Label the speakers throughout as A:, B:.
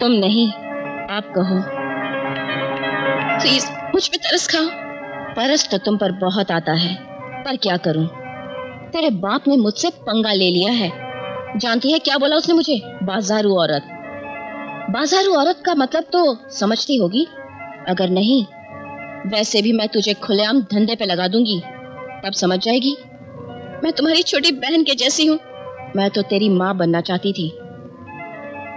A: तुम नहीं, आप कहो। प्लीज मुझ पे तरस खाओ। तरस तो तुम पर बहुत आता है, पर क्या करूं? तेरे बाप ने मुझसे पंगा ले लिया है। जानती है क्या बोला उसने मुझे? बाजारू औरत। बाजारू औरत का मतलब तो समझती होगी। अगर नहीं, वैसे भी मैं तुझे खुलेआम धंधे पे लगा दूंगी, तब समझ जाएगी। मैं तुम्हारी छोटी बहन के जैसी हूँ। मैं तो तेरी माँ बनना चाहती थी,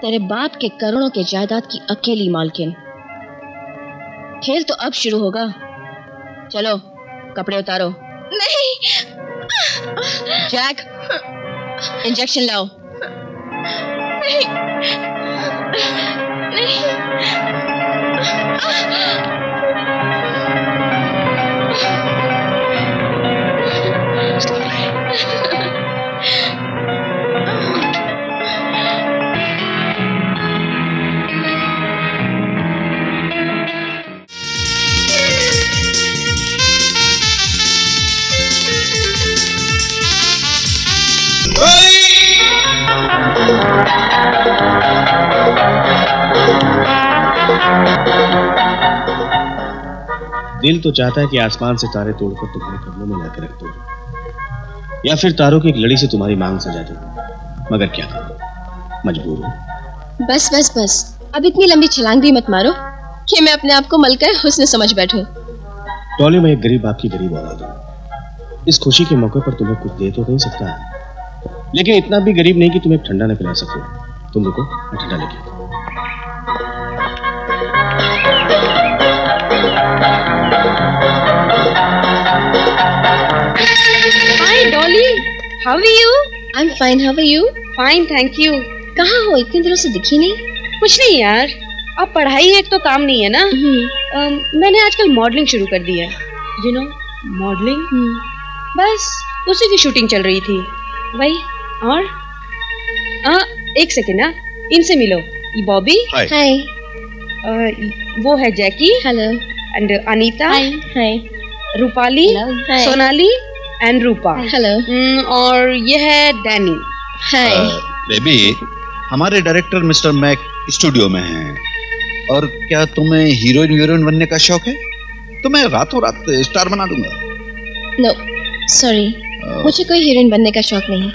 A: तेरे बाप के करोड़ों के जायदाद की अकेली मालकिन। खेल तो अब शुरू होगा। चलो कपड़े उतारो। नहीं। जैक, इंजेक्शन लाओ। नहीं, नहीं।
B: दिल तो चाहता है कि आसमान से तारे तोड़कर तुम्हारे कदमों में लाकर रख दूं, या फिर तारों की एक लड़ी से तुम्हारी मांग सजा दूं, मगर क्या करूं, मजबूर हूं।
A: बस बस बस, अब इतनी लंबी छलांग भी मत मारो कि मैं अपने आप को मलका हुस्न समझ बैठूं।
B: डॉली, मैं एक गरीब बाप की गरीब औलाद हूं। इस खुशी के मौके पर तुम्हें कुछ दे तो नहीं सकता, लेकिन इतना भी गरीब नहीं कि तुम्हें ठंडा न पिला सकूं। तुम रुको, मैं ठंडा लेके आता हूं।
C: Hi Dolly, how are you?
A: I'm fine, how are you?
C: Fine, thank you.
A: कहाँ हो? इतने दिनों से दिखी नहीं।
C: कुछ नहीं यार, अब पढ़ाई एक तो काम नहीं है ना। मैंने आजकल मॉडलिंग शुरू कर दी है। You know, modelling. बस उसी की शूटिंग चल रही थी। वही। और एक सेकेंड ना, इनसे मिलो। ये बॉबी।
A: हाय।
C: वो है Jackie.
A: Hello.
C: And Anita.
A: Hi.
C: Rupali.
A: Hi.
C: Sonali and Rupa.
A: Hello.
C: और ये है डैनी।
A: हाय।
D: बेबी, हमारे डायरेक्टर मिस्टर मैक स्टूडियो में हैं। और क्या तुम्हें हीरोइन बनने का शौक है? तो मैं रातों रात स्टार बना दूंगा।
A: नो, सॉरी, मुझे कोई हीरोइन बनने का शौक नहीं।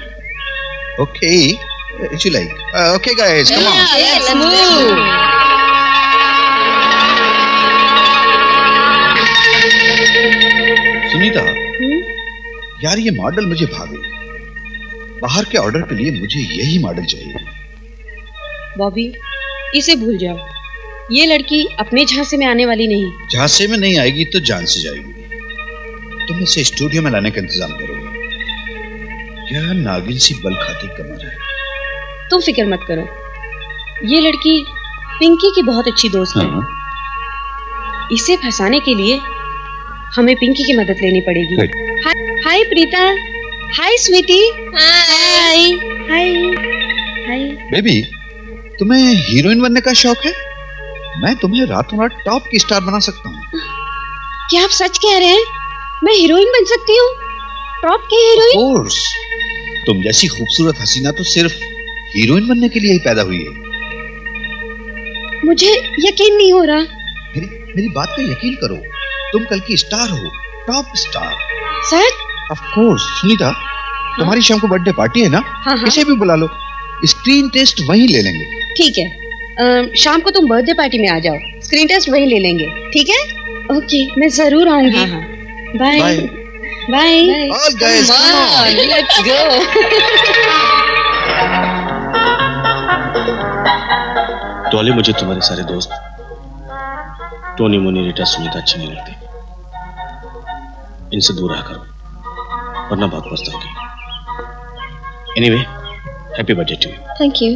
D: Okay, if you like. Okay guys, come on.
C: Let's move.
D: Sunita, यार ये मॉडल मुझे भा गई। बाहर के ऑर्डर के लिए मुझे यही मॉडल चाहिए।
C: बॉबी, इसे भूल जाओ। ये लड़की अपने झांसे में आने वाली नहीं।
D: झांसे में नहीं आएगी तो जान से जाएगी। तुम इसे स्टूडियो में लाने का इंतजाम करो। क्या नागिन सी बल खाती कमर है।
C: तुम फिक्र मत करो, ये लड़की पिंकी की बहुत अच्छी दोस्त है। इसे फंसाने के लिए हमें पिंकी की मदद लेनी पड़ेगी। हाय प्रीता। हाय स्वीटी। हाय हाय हाय।
D: बेबी, तुम्हें हीरोइन बनने का शौक है? मैं तुम्हें रातों रात टॉप की स्टार बना सकता हूँ।
C: क्या आप सच कह रहे हैं? मैं हीरोइन बन सकती हूँ? टॉप की हीरोइन?
D: Of course. तुम जैसी खूबसूरत हसीना तो सिर्फ हीरोइन बनने के लिए ही पैदा हुई है।
C: मुझे यकीन नहीं हो रहा।
D: मेरी बात का यकीन करो। तुम कल की स्टार हो, top star.
C: Such?
D: Of course. Sunita, तुम्हारी शाम को बर्थडे पार्टी है ना?
C: हाँ।
D: इसे भी बुला लो। स्क्रीन टेस्ट वहीं ले लेंगे।
C: ठीक है, शाम को तुम बर्थडे पार्टी में आ जाओ। स्क्रीन टेस्ट वहीं ले लेंगे, ठीक है? ओके, मैं जरूर आऊंगी। Bye bye.
D: All guys, come on,
C: let's go.
B: Dolly, मुझे तुम्हारे सारे दोस्त टोनी, मोनी, रीटा, सुनीता अच्छी नहीं लगती। इनसे दूर रहा करो, वरना बहुत पछताओगी। Anyway, happy birthday to you.
A: Thank you.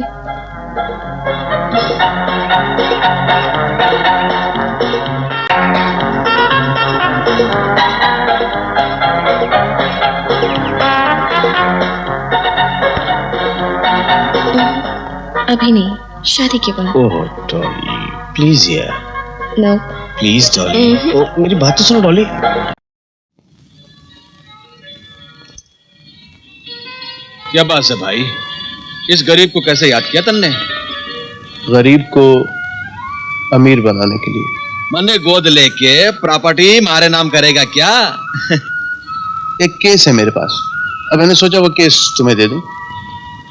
A: अभी नहीं, शादी के बाद।
B: ओह डॉली, प्लीज यार।
A: No
B: please Dolly. ओ, मेरी बात तो सुनो डॉली।
E: क्या बात है भाई, इस गरीब को कैसे याद किया तुमने?
B: गरीब को अमीर बनाने के लिए।
D: मैंने गोद लेके प्रॉपर्टी मारे नाम करेगा क्या?
B: एक केस है मेरे पास, अब मैंने सोचा वो केस तुम्हें दे दूं।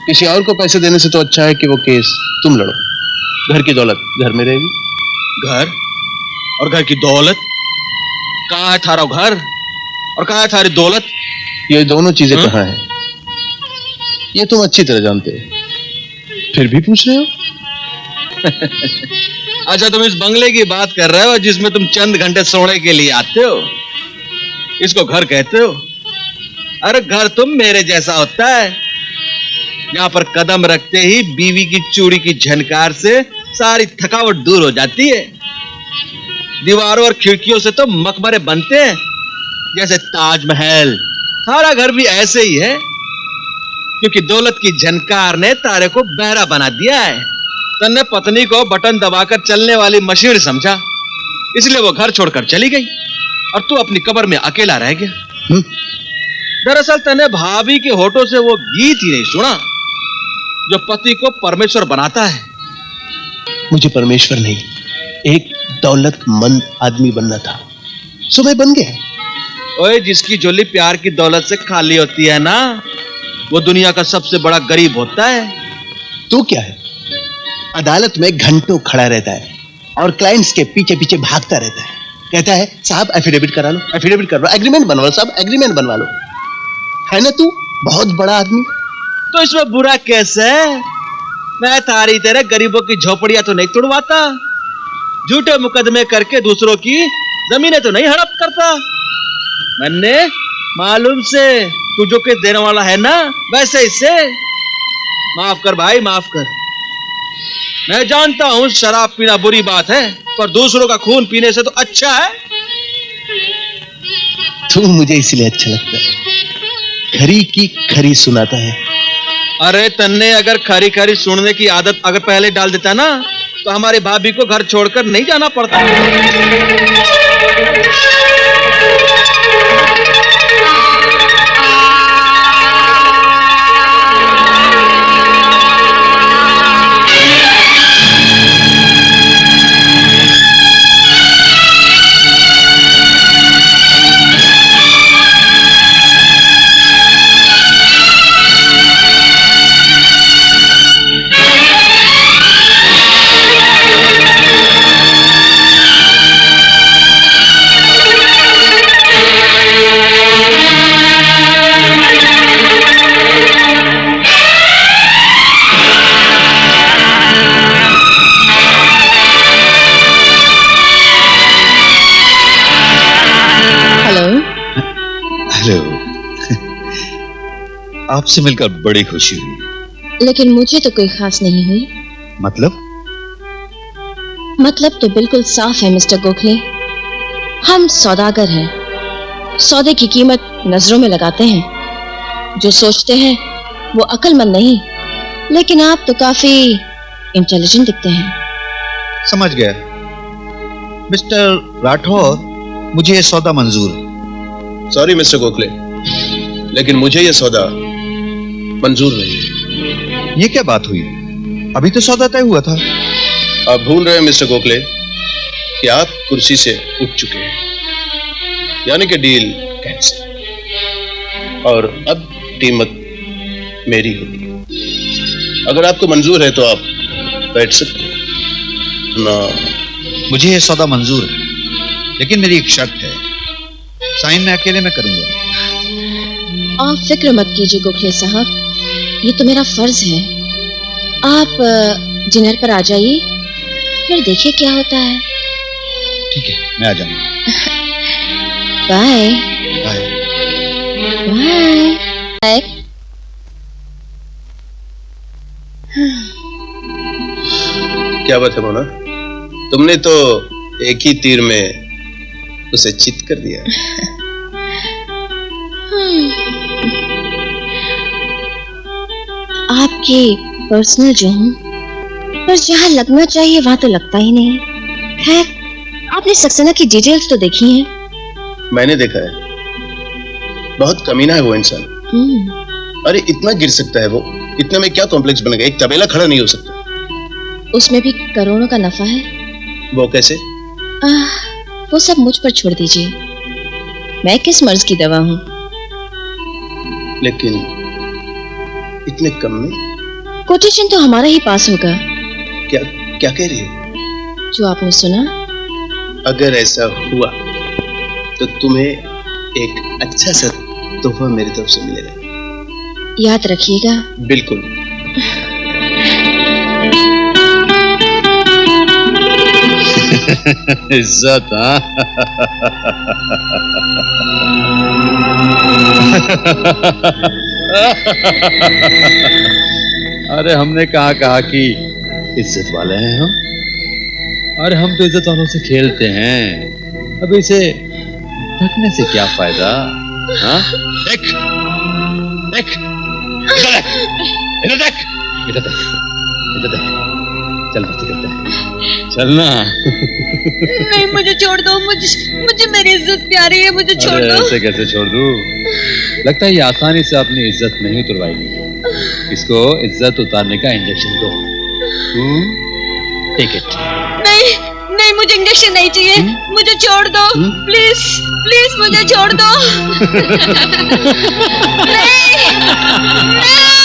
B: किसी और को पैसे देने से तो अच्छा है कि वो केस तुम लड़ो। घर की दौलत घर में रहेगी।
D: घर और घर की दौलत? कहाँ है थारा घर और कहाँ है थारी दौलत?
B: ये दोनों चीजें कहाँ हैं? ये तुम अच्छी तरह जानते हो, फिर भी पूछ रहे हो?
D: अच्छा, तुम इस बंगले की बात कर रहे हो जिसमें तुम चंद घंटे सोने के लिए आते हो, इसको घर कहते हो? अरे घर तुम मेरे जैसा होता है, यहाँ पर कदम रखते ही बीवी की चूड़ी की झनकार से सारी थकावट दूर हो जाती है। दीवारों और खिड़कियों से तो मकबरे बनते हैं जैसे ताजमहल। सारा घर भी ऐसे ही है, क्योंकि दौलत की झनकार ने तारे को बहरा बना दिया है। तन्ने पत्नी को बटन दबाकर चलने वाली मशीन समझा, इसलिए वो घर छोड़कर चली गई और तू अपनी कब्र में अकेला रह गया। दरअसल तन्ने भाभी के होठों से वो गीत ही नहीं सुना जो पति को परमेश्वर बनाता है।
B: मुझे परमेश्वर नहीं, एक दौलतमंद आदमी बनना था, सो मैं बन गया।
D: ओए, जिसकी झोली प्यार की दौलत से खाली होती है ना, वो दुनिया का सबसे बड़ा गरीब होता है।
B: तू क्या है? अदालत में घंटों खड़ा रहता है और क्लाइंट्स के पीछे पीछे भागता रहता है, कहता है साहब एफिडेविट करा लो, एफिडेविट करवा, एग्रीमेंट बनवा लो साहब, एग्रीमेंट बनवा लो। है ना तू बहुत बड़ा आदमी?
D: तो इसमें बुरा कैसे? मैं तारी तेरे गरीबों की झोपड़ियां तो नहीं तोड़वाता, झूठे मुकदमे करके दूसरों की जमीनें तो नहीं हड़प करता। मैंने मालूम से तू जो केस देने वाला है ना, वैसे इससे माफ कर भाई, माफ कर। मैं जानता हूं शराब पीना बुरी बात है, पर दूसरों का खून पीने से तो अच्छा है।
B: तू मुझे इसलिए अच्छा लगता है, खरी की खरी सुनाता है।
D: अरे तन्ने अगर खरी खरी सुनने की आदत अगर पहले डाल देता ना, तो हमारी भाभी को घर छोड़कर नहीं जाना पड़ता। आपसे मिलकर बड़ी खुशी हुई।
A: लेकिन मुझे तो कोई खास नहीं हुई। मतलब तो बिल्कुल साफ है मिस्टर गोखले, हम सौदागर हैं, सौदे की कीमत नजरों में लगाते हैं। जो सोचते हैं वो अक्लमंद नहीं, लेकिन आप तो काफी इंटेलिजेंट दिखते हैं।
D: समझ गया मिस्टर राठौर, मुझे ये सौदा मंजूर है।
B: सॉरी मिस्टर गोखले, लेकिन मुझे ये सौदा मंजूर नहीं है।
D: ये क्या बात हुई? अभी तो सौदा तय हुआ था।
B: आप भूल रहे हैं मिस्टर गोखले कि आप कुर्सी से उठ चुके हैं, यानी कि डील कैंसिल, और अब कीमत मेरी होगी। अगर आपको मंजूर है तो आप बैठ सकते हैं ना।
D: मुझे ये सौदा मंजूर है, लेकिन मेरी एक शर्त है, साइन मैं अकेले में करूंगा।
A: आप फिक्र मत कीजिए गोखले साहब, ये तो मेरा फर्ज है। आप डिनर पर आ जाइए, फिर देखिए क्या होता है।
D: ठीक है, मैं आ जाऊंगा।
A: Bye
D: bye
A: bye.
B: क्या बात है मोना, तुमने तो एक ही तीर में उसे चित कर दिया।
A: आपके पर्सनल जो हूँ, पर जहाँ लगना चाहिए वहां तो लगता ही नहीं। खैर, आपने सक्सेना की डिटेल्स तो देखी हैं?
B: मैंने देखा है, बहुत कमीना है वो इंसान। अरे इतना गिर सकता है वो, इतने में क्या कॉम्प्लेक्स बन गया, एक तबेला खड़ा नहीं हो सकता।
A: उसमें भी करोड़ों का नफा है।
B: वो कैसे?
A: वो सब मुझ पर छोड़ दीजिए। मैं किस मर्ज की दवा हूँ?
B: लेकिन इतने कम में?
A: कोटेशन तो हमारा ही पास होगा।
B: क्या क्या कह रही हो?
A: जो आपने सुना।
B: अगर ऐसा हुआ तो तुम्हें एक अच्छा सा तोहफा मेरी तरफ से मिलेगा।
A: याद रखिएगा।
B: बिल्कुल। इज्जत, हाँ? अरे हमने कहा कि इज्जत वाले हैं हम। अरे हम तो इज्जत वालों से खेलते हैं। अब इसे ढकने से क्या फायदा? हाँ? देख, देख, इधर देख, इधर देख, इधर देख, इधर देख। चल मस्ती करते हैं। चलना।
C: नहीं, मुझे छोड़ दो। मुझे मेरी इज्जत प्यारी है, मुझे छोड़ दो।
B: ऐसे कैसे छोड़ दूं? लगता है ये आसानी से अपनी इज्जत नहीं उतरवाएगी। इसको इज्जत उतारने का इंजेक्शन दो। Take it.
C: नहीं नहीं, मुझे इंजेक्शन नहीं चाहिए। मुझे छोड़ दो। प्लीज प्लीज मुझे छोड़ दो। नहीं, नहीं।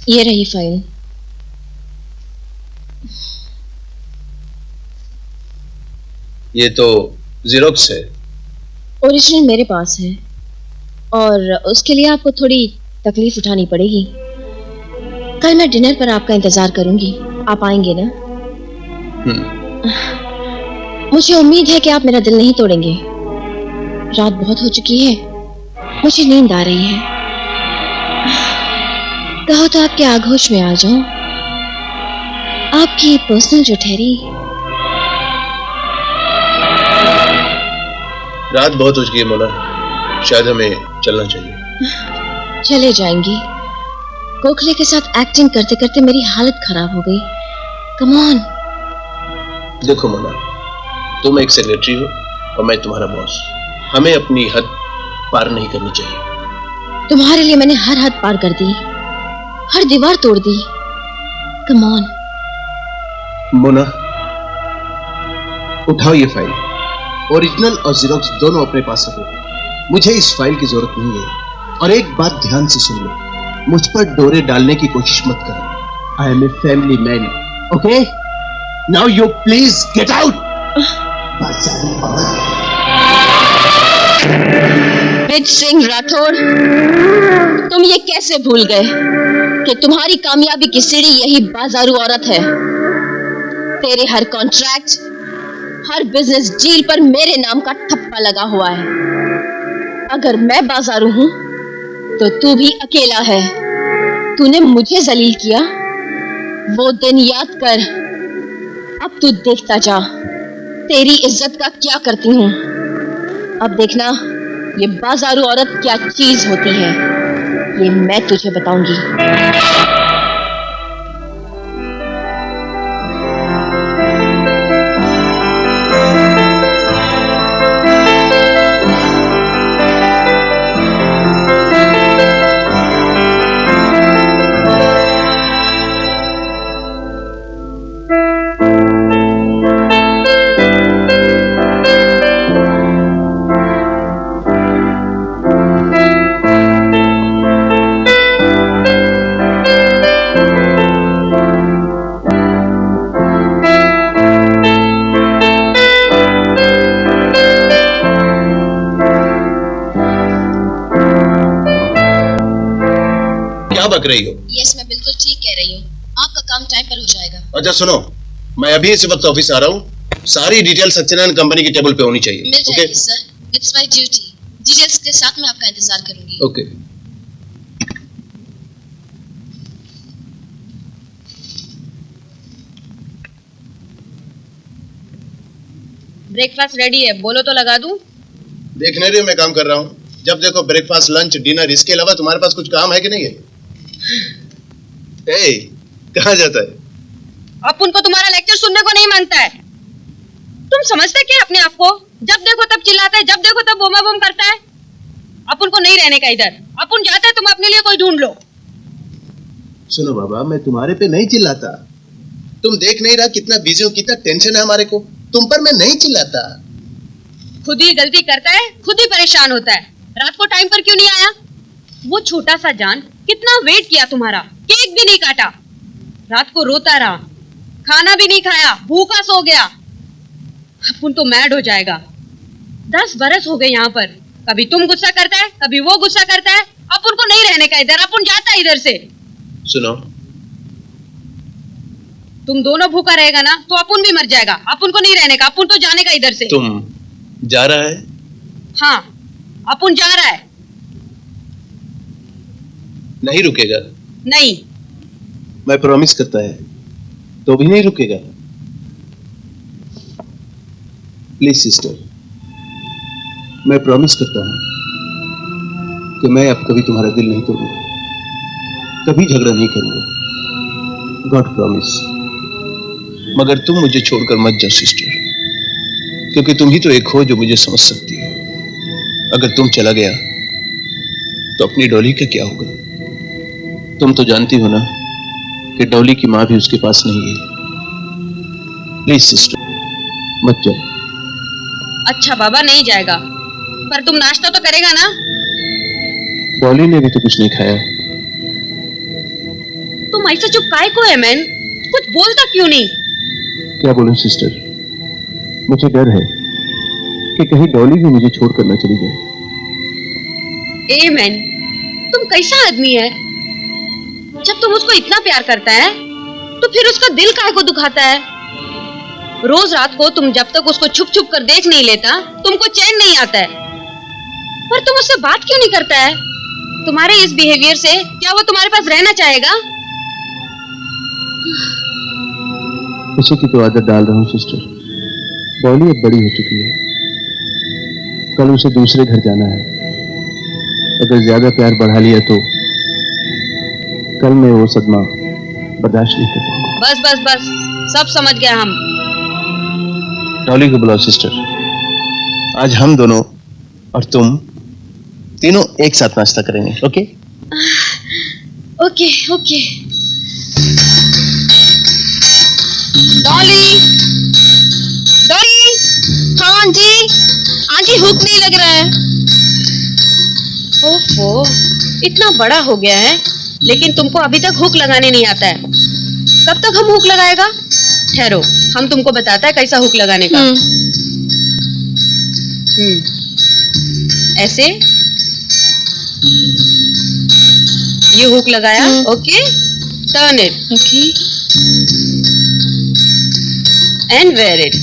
A: ये रही फाइल।
B: ये तो ज़ेरॉक्स है।
A: ओरिजिनल मेरे पास है और उसके लिए आपको थोड़ी तकलीफ उठानी पड़ेगी। कल मैं डिनर पर आपका इंतजार करूंगी। आप आएंगे ना? मुझे उम्मीद है कि आप मेरा दिल नहीं तोड़ेंगे। रात बहुत हो चुकी है, मुझे नींद आ रही है। कहो तो आपके आगोश में आ जाऊं। आपकी पर्सनल जो ठहरी।
B: रात बहुत हो चुकी है मोना, शायद हमें चलना चाहिए।
A: चले जाएंगी। गोखले के साथ एक्टिंग करते करते मेरी हालत खराब हो गई। Come on.
B: देखो मोना, तुम एक सेक्रेटरी हो और मैं तुम्हारा बॉस। हमें अपनी हद पार नहीं करनी चाहिए।
A: तुम्हारे लिए मैंने हर हद पार कर दी, हर दीवार तोड़ दी। Come on.
B: मोना, उठाओ ये फाइल। ओरिजिनल और ज़ेरॉक्स दोनों अपने पास रखो। मुझे इस फाइल की जरूरत नहीं है। और एक बात ध्यान से सुन लो, मुझ पर डोरे डालने की कोशिश मत करो। I am a family man, okay? Now you please get out.
A: Brij Singh Rathore, तुम ये कैसे भूल गए कि तुम्हारी कामयाबी की सीढ़ी यही बाजारू औरत है। तेरे हर कॉन्ट्रैक्ट, हर बिजनेस डील पर मेरे नाम का ठप्पा लगा हुआ है। अगर मैं बाजारू हूं तो तू भी अकेला है। तूने मुझे जलील किया, वो दिन याद कर। अब तू देखता जा तेरी इज्जत का क्या करती हूं। अब देखना ये बाजारू औरत क्या चीज होती है, ये मैं तुझे बताऊंगी।
B: बक रही हो?
A: यस, मैं बिल्कुल ठीक कह रही हूँ। आपका काम टाइम पर हो जाएगा।
B: अच्छा सुनो, मैं अभी इस वक्त ऑफिस आ रहा हूँ। सारी डिटेल सत्यनारायण कंपनी की टेबल पे होनी चाहिए।
A: मिल जाएगी sir, it's my duty. Details के साथ मैं आपका इंतजार करूंगी।
B: ओके।
C: ब्रेकफास्ट रेडी है, बोलो तो लगा दूं।
B: देखने रही हो मैं काम कर रहा हूँ। जब देखो ब्रेकफास्ट, लंच, डिनर, इसके अलावा तुम्हारे पास कुछ काम है कि नहीं है? ए, कहाँ जाता है?
C: अब उनको तुम्हारा लेक्चर सुनने को नहीं मानता है। तुम समझते क्या अपने आप को? जब देखो तब चिल्लाता है, जब देखो तब बोमा बोम करता है। अपन को नहीं रहने का इधर, अपन जाते हैं, तुम अपने लिए कोई ढूंढ लो।
B: सुनो बाबा, मैं तुम्हारे पे नहीं चिल्लाता। तुम देख नहीं रहा कितना बिजी हो, कितना टेंशन है हमारे को। तुम पर मैं नहीं चिल्लाता।
C: खुद ही गलती करता है, खुद ही परेशान होता है। रात को टाइम पर क्यों नहीं आया? वो छोटा सा जान कितना वेट किया तुम्हारा, केक भी नहीं काटा। रात को रोता रहा, खाना भी नहीं खाया, भूखा सो गया। अपन तो मैड हो जाएगा। 10 बरस हो गए यहाँ पर, कभी तुम गुस्सा करता है, कभी वो गुस्सा करता है। अपन को नहीं रहने का इधर, अपन जाता है इधर से।
B: सुनो,
C: तुम दोनों भूखा रहेगा ना तो अपन भी मर जाएगा। अपन को नहीं रहने का, अपन तो जाने का इधर से।
B: तुम जा रहा है?
C: हाँ, अपन जा रहा है।
B: नहीं रुकेगा?
C: नहीं।
B: मैं प्रॉमिस करता है तो भी नहीं रुकेगा? प्लीज सिस्टर, मैं प्रॉमिस करता हूं कि मैं अब कभी तुम्हारा दिल नहीं तोड़ूंगा, कभी झगड़ा नहीं करूंगा। God promise. मगर तुम मुझे छोड़कर मत जाओ सिस्टर, क्योंकि तुम ही तो एक हो जो मुझे समझ सकती है। अगर तुम चला गया तो अपनी डॉली का क्या होगा? तुम तो जानती हो ना कि डॉली की मां भी उसके पास नहीं है। प्लीज सिस्टर, मत जाओ।
C: अच्छा बाबा, नहीं जाएगा, पर तुम नाश्ता तो करेगा ना?
B: डॉली ने भी तो कुछ नहीं खाया।
C: तुम ऐसे चुप काहे को है मैन? कुछ बोलता क्यों नहीं?
B: क्या बोलूं सिस्टर, मुझे डर है कि कहीं डॉली भी मुझे छोड़कर न चली जाए।
C: ए मैन, तुम कैसा आदमी है? जब तुम उसको इतना प्यार करता है तो फिर उसका दिल काहे को दुखाता है? रोज रात को तुम जब तक उसको छुप छुप कर देख नहीं लेता, तुमको चैन नहीं आता है। पर तुम उससे बात क्यों नहीं करता है? तुम्हारे इस बिहेवियर से क्या वो तुम्हारे पास रहना चाहेगा?
B: उसी की तो आदत डाल रहा हूँ सिस्टर। डॉली अब बड़ी हो चुकी है, कल उसे दूसरे घर जाना है। अगर ज्यादा प्यार बढ़ा लिया तो कल मैं वो सदमा बर्दाश्त नहीं कर पाऊंगा।
C: बस बस बस, सब समझ गया हम।
B: डॉली को बुलाओ सिस्टर। आज हम दोनों और तुम तीनों एक साथ नाश्ता करेंगे। Okay?
C: Okay okay. Dolly, Dolly.
A: हाँ आंटी, आंटी हुक नहीं लग रहा है।
C: ओफो, इतना बड़ा हो गया है लेकिन तुमको अभी तक हुक लगाने नहीं आता है। कब तक हम हुक लगाएगा? ठहरो, हम तुमको बताता है कैसा हुक लगाने का। ऐसे ये हुक लगाया। Okay, turn it.
A: Okay
C: and wear it.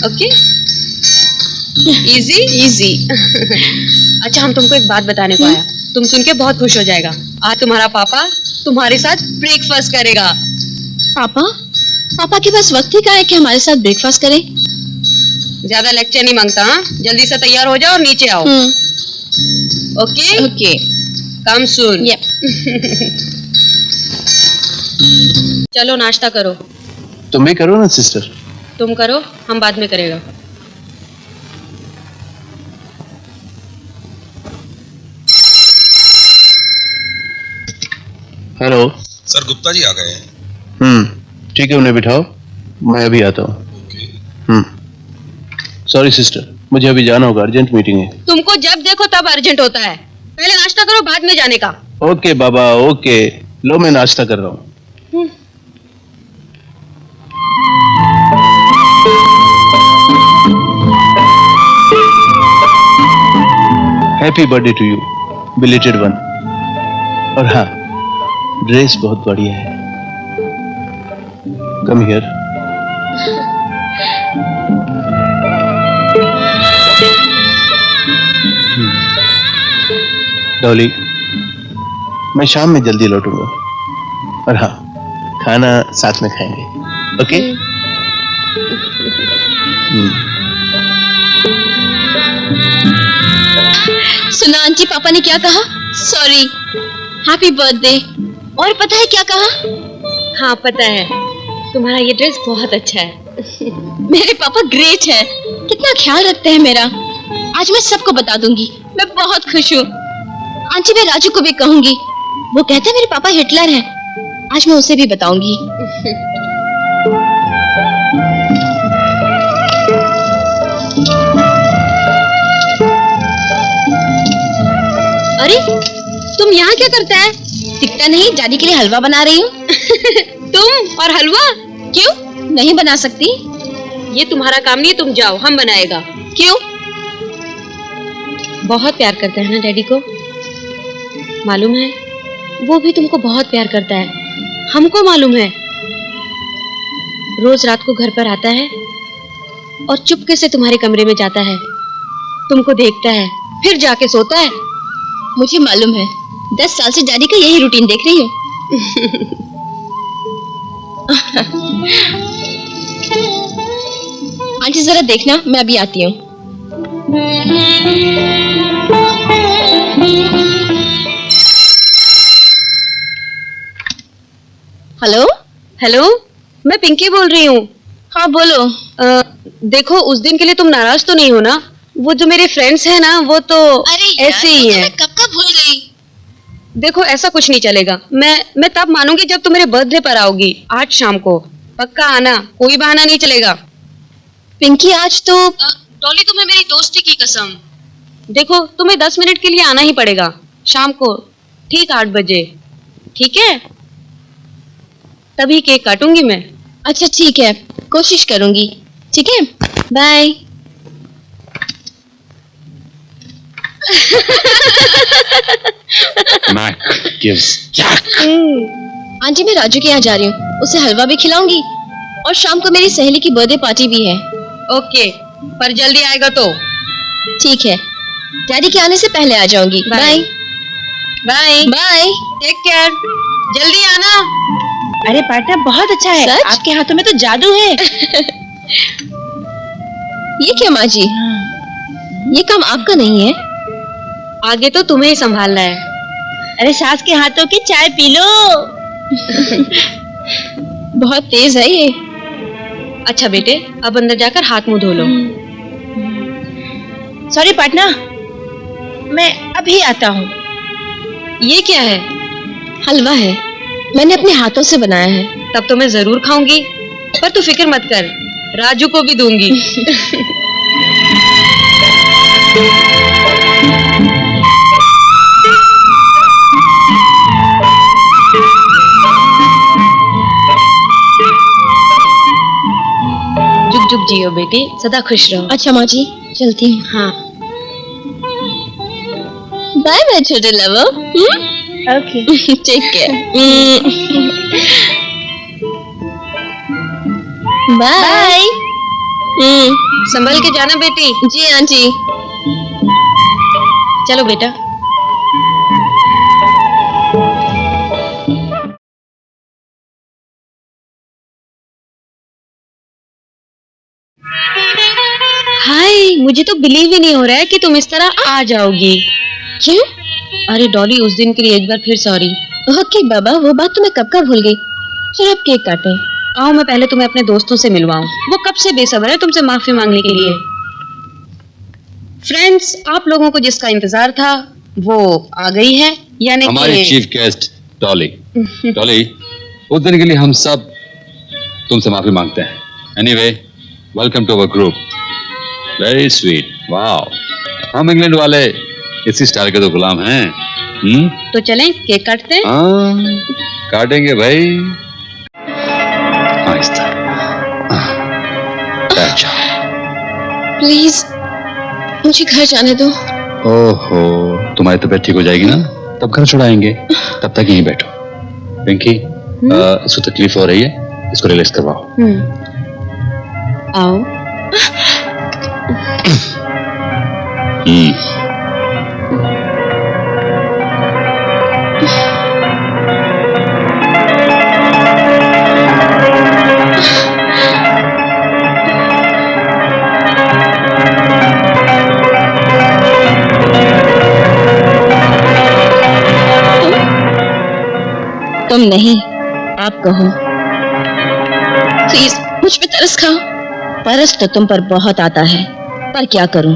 C: Okay, easy easy. अच्छा, हम तुमको एक बात बताने को आया, तुम सुन के बहुत खुश हो जाएगा। आज तुम्हारा पापा तुम्हारे साथ ब्रेकफास्ट करेगा।
A: पापा? पापा के पास वक्त ही कहाँ है कि हमारे साथ ब्रेकफास्ट करें?
C: ज्यादा लेक्चर नहीं मांगता। हाँ, जल्दी से तैयार हो जाओ और नीचे आओ। ओके
A: ओके,
C: कम सून।
A: यप।
C: चलो नाश्ता करो।
B: तुम भी करो ना सिस्टर।
C: तुम करो, हम बाद में करेगा।
B: हेलो
E: सर, गुप्ता जी आ गए हैं।
B: ठीक है, उन्हें बिठाओ, मैं अभी आता हूँ। सॉरी सिस्टर, मुझे अभी जाना होगा, अर्जेंट मीटिंग है।
C: तुमको जब देखो तब अर्जेंट होता है। पहले नाश्ता करो, बाद में जाने का।
B: ओके बाबा, ओके। लो, मैं नाश्ता कर रहा हूँ। Happy birthday to you, belated one. और हाँ, ड्रेस बहुत बढ़िया है। Come here. डॉली, मैं शाम में जल्दी लौटूंगा। और हाँ, खाना साथ में खाएंगे। ओके?
A: सुना आंटी, पापा ने क्या कहा? Sorry, happy birthday. और पता है क्या कहा?
C: हाँ पता है, तुम्हारा ये ड्रेस बहुत अच्छा है।
A: मेरे पापा ग्रेट हैं, कितना ख्याल रखते हैं मेरा। आज मैं सबको बता दूंगी, मैं बहुत खुश हूँ। आंटी मैं राजू को भी कहूंगी, वो कहते हैं मेरे पापा हिटलर हैं। आज मैं उसे भी बताऊंगी।
C: अरे तुम यहाँ क्या करता है?
A: दिखता नहीं, डैडी के लिए हलवा बना रही हूँ।
C: तुम और हलवा?
A: क्यों नहीं बना सकती?
C: ये तुम्हारा काम नहीं, तुम जाओ, हम बनाएगा।
A: क्यों?
C: बहुत प्यार करता है ना डैडी को, मालूम है? वो भी तुमको बहुत प्यार करता है, हमको मालूम है। रोज रात को घर पर आता है और चुपके से तुम्हारे कमरे में जाता है, तुमको देखता है, फिर जाके सोता है।
A: मुझे मालूम है, 10 साल से डैडी का यही रूटीन देख रही हूँ। आंटी जरा देखना, मैं अभी आती हूँ। हेलो
C: हेलो, मैं पिंकी बोल रही हूँ।
A: हाँ बोलो।
C: देखो, उस दिन के लिए तुम नाराज तो नहीं हो ना? वो जो मेरे फ्रेंड्स हैं ना, वो तो ऐसे ही हैं।
A: कब कब भूल गई।
C: देखो, ऐसा कुछ नहीं चलेगा। मैं तब मानूंगी जब तुम मेरे बर्थडे पर आओगी, आज शाम को। पक्का आना, कोई बहाना नहीं चलेगा।
A: पिंकी आज तो
C: डॉली, तुम्हें मेरी दोस्ती की कसम। देखो, तुम्हें 10 मिनट के लिए आना ही पड़ेगा, शाम को ठीक 8 बजे, ठीक है? तभी केक काटूंगी मैं।
A: अच्छा ठीक है, कोशिश करूंगी। ठीक है, bye.
B: Mac gives Jack.
A: Aunty मैं राजू के यहाँ जा रही हूँ, उसे हलवा भी खिलाऊंगी और शाम को मेरी सहेली की बर्थडे पार्टी भी है।
C: ओके, पर जल्दी आएगा तो।
A: ठीक है, डैडी के आने से पहले आ जाऊंगी। Bye
C: bye
A: bye.
C: Take care, जल्दी आना।
F: अरे पार्टनर बहुत अच्छा है।
A: सच?
F: आपके हाथों में तो जादू है।
A: ये क्या माँ जी, ये काम आपका नहीं है।
C: आगे तो तुम्हें ही संभालना है।
F: अरे सास के हाथों की चाय पी लो।
A: बहुत तेज है ये।
C: अच्छा बेटे, अब अंदर जाकर हाथ मुंह धो लो।
F: सॉरी पार्टनर, मैं अभी आता हूँ।
C: ये क्या है?
A: हलवा है, मैंने अपने हाथों से बनाया है।
C: तब तो मैं जरूर खाऊंगी, पर तू फिक्र मत कर, राजू को भी दूंगी। जुग जुग जियो बेटी, सदा खुश रहो।
A: अच्छा माँ जी, चलती हूँ।
C: हाँ,
A: बाय बाय छोटे lover.
F: Okay.
A: Take care. Bye.
C: संभल के जाना बेटी।
A: जी आंटी।
C: चलो बेटा। हाय, मुझे तो बिलीव ही नहीं हो रहा है कि तुम इस तरह आ जाओगी।
A: क्यों?
C: अरे डॉली, उस दिन के लिए एक बार फिर सॉरी।
A: ओके बाबा, वो बात तो मैं कब का भूल गई। चलो अब केक काटें।
C: आओ, मैं पहले तुम्हें अपने दोस्तों से मिलवाऊं। वो कब से बेसब्र है तुमसे माफी मांगने के लिए। फ्रेंड्स, आप लोगों को जिसका इंतजार था वो आ गई है, यानी
G: हमारी चीफ गेस्ट डॉली। डॉली, उस दिन के लिए हम सब तुमसे माफी मांगते हैं। Anyway, welcome to our group. Very sweet, wow. हम इंग्लैंड वाले इसी स्टाइल के तो गुलाम हैं।
C: तो चलें केक काटते हैं।
G: हाँ, काटेंगे भाई। आहिस्ता। बैठ जाओ।
A: प्लीज मुझे घर जाने दो।
G: ओहो, तुम्हारी तबीयत ठीक हो जाएगी ना, तब घर छुड़ाएंगे। तब तक यहीं बैठो। पिंकी, इसको तकलीफ हो रही है, इसको रिलैक्स करवाओ।
C: आओ।
A: तुम नहीं, आप कहो। प्लीज मुझ पे तरस खाओ। परस तो तुम पर बहुत आता है, पर क्या करूं?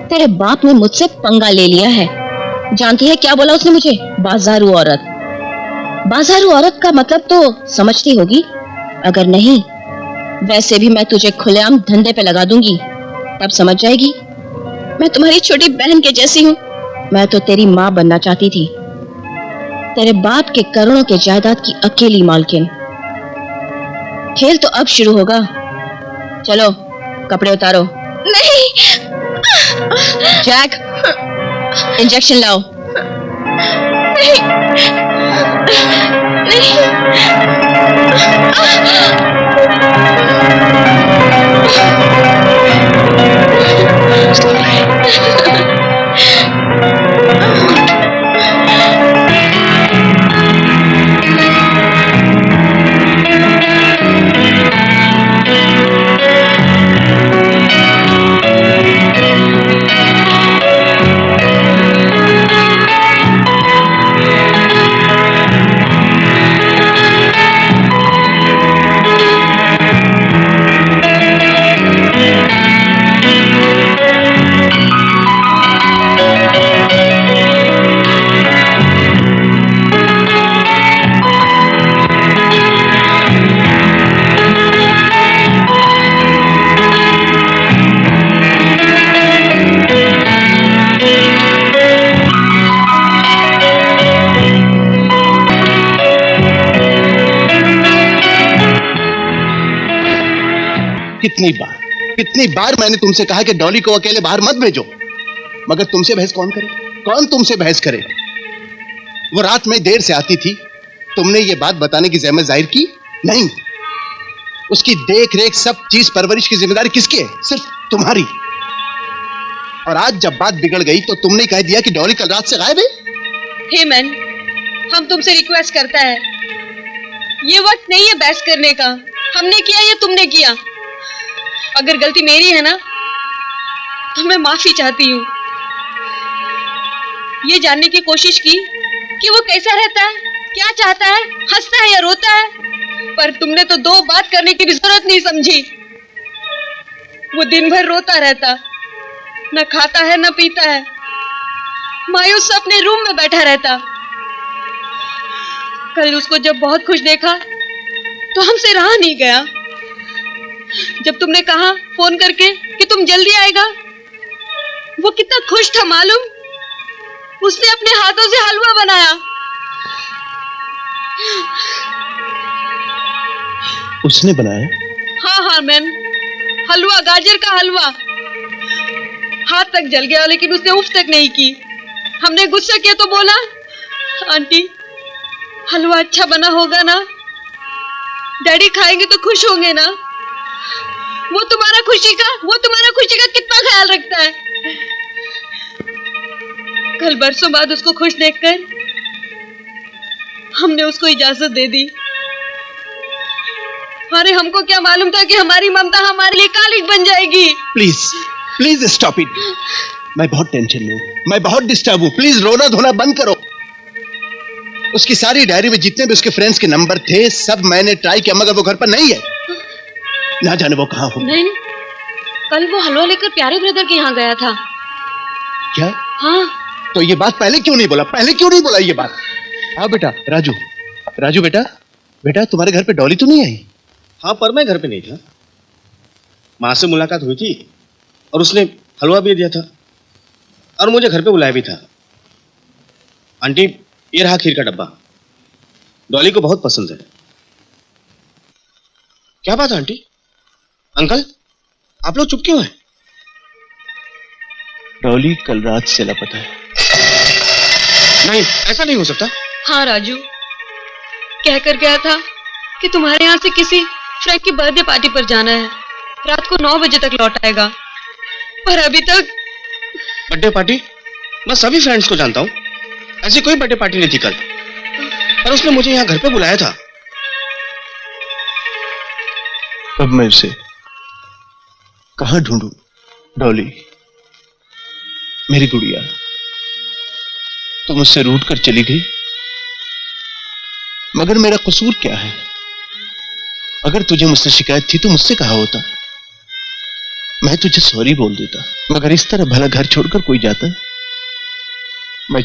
A: तेरे बाप ने मुझसे पंगा ले लिया है। जानती है क्या बोला उसने मुझे? बाजारू औरत। बाजारू औरत का मतलब तो समझती होगी, अगर नहीं वैसे भी मैं तुझे खुलेआम धंधे पे लगा दूंगी, तब समझ जाएगी। मैं तुम्हारी छोटी बहन के जैसी हूँ। मैं तो तेरी माँ बनना चाहती थी, तेरे बाप के करोड़ों के जायदाद की अकेली मालकिन। खेल तो अब शुरू होगा। चलो कपड़े उतारो।
F: नहीं।
A: जैक, इंजेक्शन लाओ।
F: नहीं।
H: कितनी बार मैंने तुमसे कहा कि डॉली को अकेले बाहर मत भेजो, मगर तुमसे बहस कौन करे? कौन तुमसे बहस करे? वो रात में देर से आती थी, तुमने ये बात बताने की जहमत जाहिर की नहीं। उसकी देख रेख सब चीज परवरिश की जिम्मेदारी किसकी है? सिर्फ तुम्हारी। और आज जब बात बिगड़ गई तो तुमने कह दिया कि डॉली कल रात से गायब है।
C: हेमन, हम तुमसे रिक्वेस्ट करता है, ये वक्त नहीं है बहस करने का। हमने किया या तुमने किया? अगर गलती मेरी है ना तो मैं माफी चाहती हूँ। ये जानने की कोशिश की कि वो कैसा रहता है, क्या चाहता है, हंसता है या रोता है, पर तुमने तो दो बात करने की भी जरूरत नहीं समझी। वो दिन भर रोता रहता, न खाता है न पीता है, मायूस अपने रूम में बैठा रहता। कल उसको जब बहुत खुश देखा तो हमसे रहा नहीं गया। जब तुमने कहा फोन करके कि तुम जल्दी आएगा, वो कितना खुश था मालूम? उसने अपने हाथों से हलवा बनाया।
H: उसने बनाया?
C: हाँ मैन, हलवा, गाजर का हलवा। हाथ तक जल गया लेकिन उसने उफ तक नहीं की। हमने गुस्सा किया तो बोला, आंटी हलवा अच्छा बना होगा ना? डैडी खाएंगे तो खुश होंगे ना? वो तुम्हारा खुशी का कितना ख्याल रखता है। कल बरसों बाद उसको खुश देखकर हमने उसको इजाजत दे दी। अरे हमको क्या मालूम था कि हमारी ममता हमारे लिए कालिक बन जाएगी।
H: Please stop it. मैं बहुत टेंशन में हूँ, मैं बहुत डिस्टर्ब हूँ। प्लीज रोना धोना बंद करो। उसकी सारी डायरी में जितने भी उसके फ्रेंड्स के नंबर थे सब मैंने ट्राई किया, मगर वो घर पर नहीं है। ना जाने वो कहाँ हो।
C: नहीं, कल वो हलवा लेकर प्यारे ब्रदर के यहाँ गया था।
H: क्या?
C: हाँ।
H: तो ये बात पहले क्यों नहीं बोला? ये बात। हाँ बेटा, राजू बेटा तुम्हारे घर पे डॉली तो नहीं आई?
B: हाँ, पर मैं घर पे नहीं था। माँ से मुलाकात हुई थी और उसने हलवा भी दिया था और मुझे घर पे बुलाया भी था। आंटी, ये रहा खीर का डब्बा, डॉली को बहुत पसंद है। क्या बात है आंटी? अंकल, आप लोग चुप क्यों हैं?
H: डॉली कल रात से लापता है।
B: नहीं, ऐसा नहीं हो सकता।
C: हाँ राजू, कहकर गया था कि तुम्हारे यहाँ से किसी फ्रेंड की बर्थडे पार्टी पर जाना है, रात को 9 बजे तक लौट आएगा, पर अभी तक।
B: Birthday party? मैं सभी फ्रेंड्स को जानता हूँ, ऐसी कोई बर्थडे पार्टी नहीं थी कल, पर उसने मुझे यहाँ घर पे बुलाया था।
H: अब मैं उसे कहाँ ढूंढूं? डॉली, मेरी गुड़िया, तुम मुझसे रूठ कर चली गई, मगर मेरा कसूर क्या है? अगर तुझे मुझसे शिकायत थी तो मुझसे कहा होता। मैं तुझे सॉरी बोल देता, मगर इस तरह भला घर छोड़कर कोई जाता है? मैं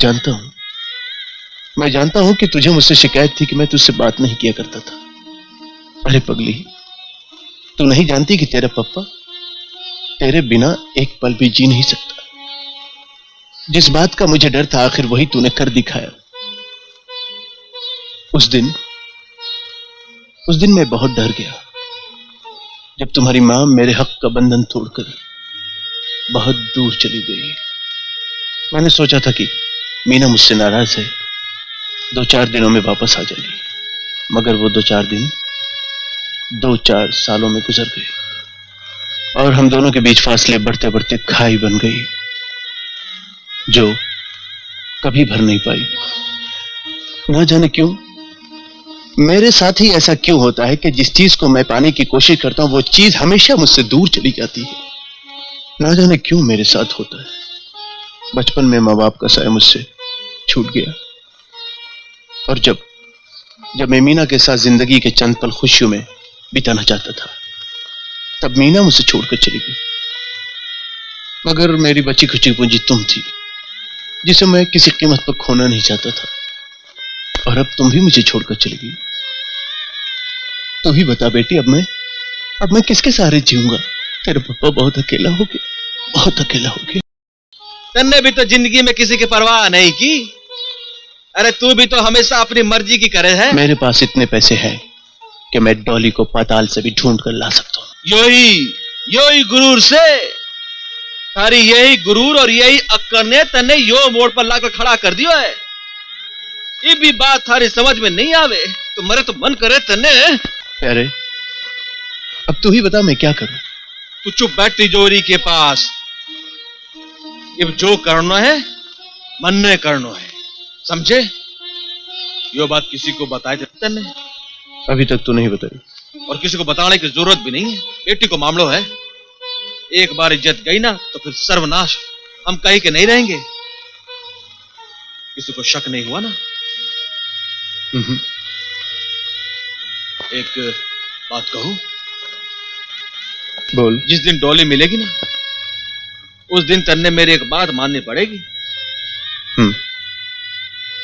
H: जानता हूं कि तुझे मुझसे शिकायत थी कि मैं तुझसे बात नहीं किया करता था। अरे पगली, तू नहीं जानती कि तेरा पप्पा तेरे बिना एक पल भी जी नहीं सकता। जिस बात का मुझे डर था, आखिर वही तूने कर दिखाया। उस दिन मैं बहुत डर गया जब तुम्हारी मां मेरे हक का बंधन तोड़कर बहुत दूर चली गई। मैंने सोचा था कि मीना मुझसे नाराज है, 2-4 दिनों में वापस आ जाएगी, मगर वो 2-4 दिन 2-4 सालों में गुजर गए और हम दोनों के बीच फासले बढ़ते बढ़ते खाई बन गई जो कभी भर नहीं पाई। ना जाने क्यों मेरे साथ ही ऐसा क्यों होता है कि जिस चीज को मैं पाने की कोशिश करता हूं वो चीज हमेशा मुझसे दूर चली जाती है। ना जाने क्यों मेरे साथ होता है। बचपन में माँ बाप का साया मुझसे छूट गया और जब मैं मीना के साथ जिंदगी के चंद पल खुशियों में बिताना चाहता था, तब मीना मुझसे छोड़कर चली गई। मगर मेरी बची खुची पूंजी तुम थी, जिसे मैं किसी कीमत पर खोना नहीं चाहता था, और अब तुम भी मुझे छोड़कर चली गई। तू ही बता बेटी, अब मैं किसके सहारे जीऊंगा? तेरे पापा बहुत अकेला हो गया।
D: तन्ने भी तो जिंदगी में किसी की परवाह नहीं की। अरे तू भी तो हमेशा अपनी मर्जी की करे है।
H: मेरे पास इतने पैसे हैं कि मैं डॉली को पाताल से भी ढूंढ कर ला सकता हूँ।
D: योही गुरूर से तारी यही गुरूर और यही अक्कर ने तन्ने यो मोड़ पर लाकर खड़ा कर दिया है। ये भी बात थारी समझ में नहीं आवे तो मरे तो मन करे तन्ने।
H: अरे अब तू ही बता, मैं क्या करूं?
D: तू चुप बैठ तिजोरी के पास। अब जो करना है मन ने करना है, समझे? यो बात किसी को बताए तन्ने?
H: अभी तक तो नहीं बताई,
D: और किसी को बताने की जरूरत भी नहीं है। बेटी को मामलो है, एक बार इज्जत गई ना तो फिर सर्वनाश। हम कहीं के नहीं रहेंगे। किसी को शक नहीं हुआ ना? एक बात कहूं?
H: बोल।
D: जिस दिन डॉली मिलेगी ना, उस दिन तन्ने मेरी एक बात माननी पड़ेगी।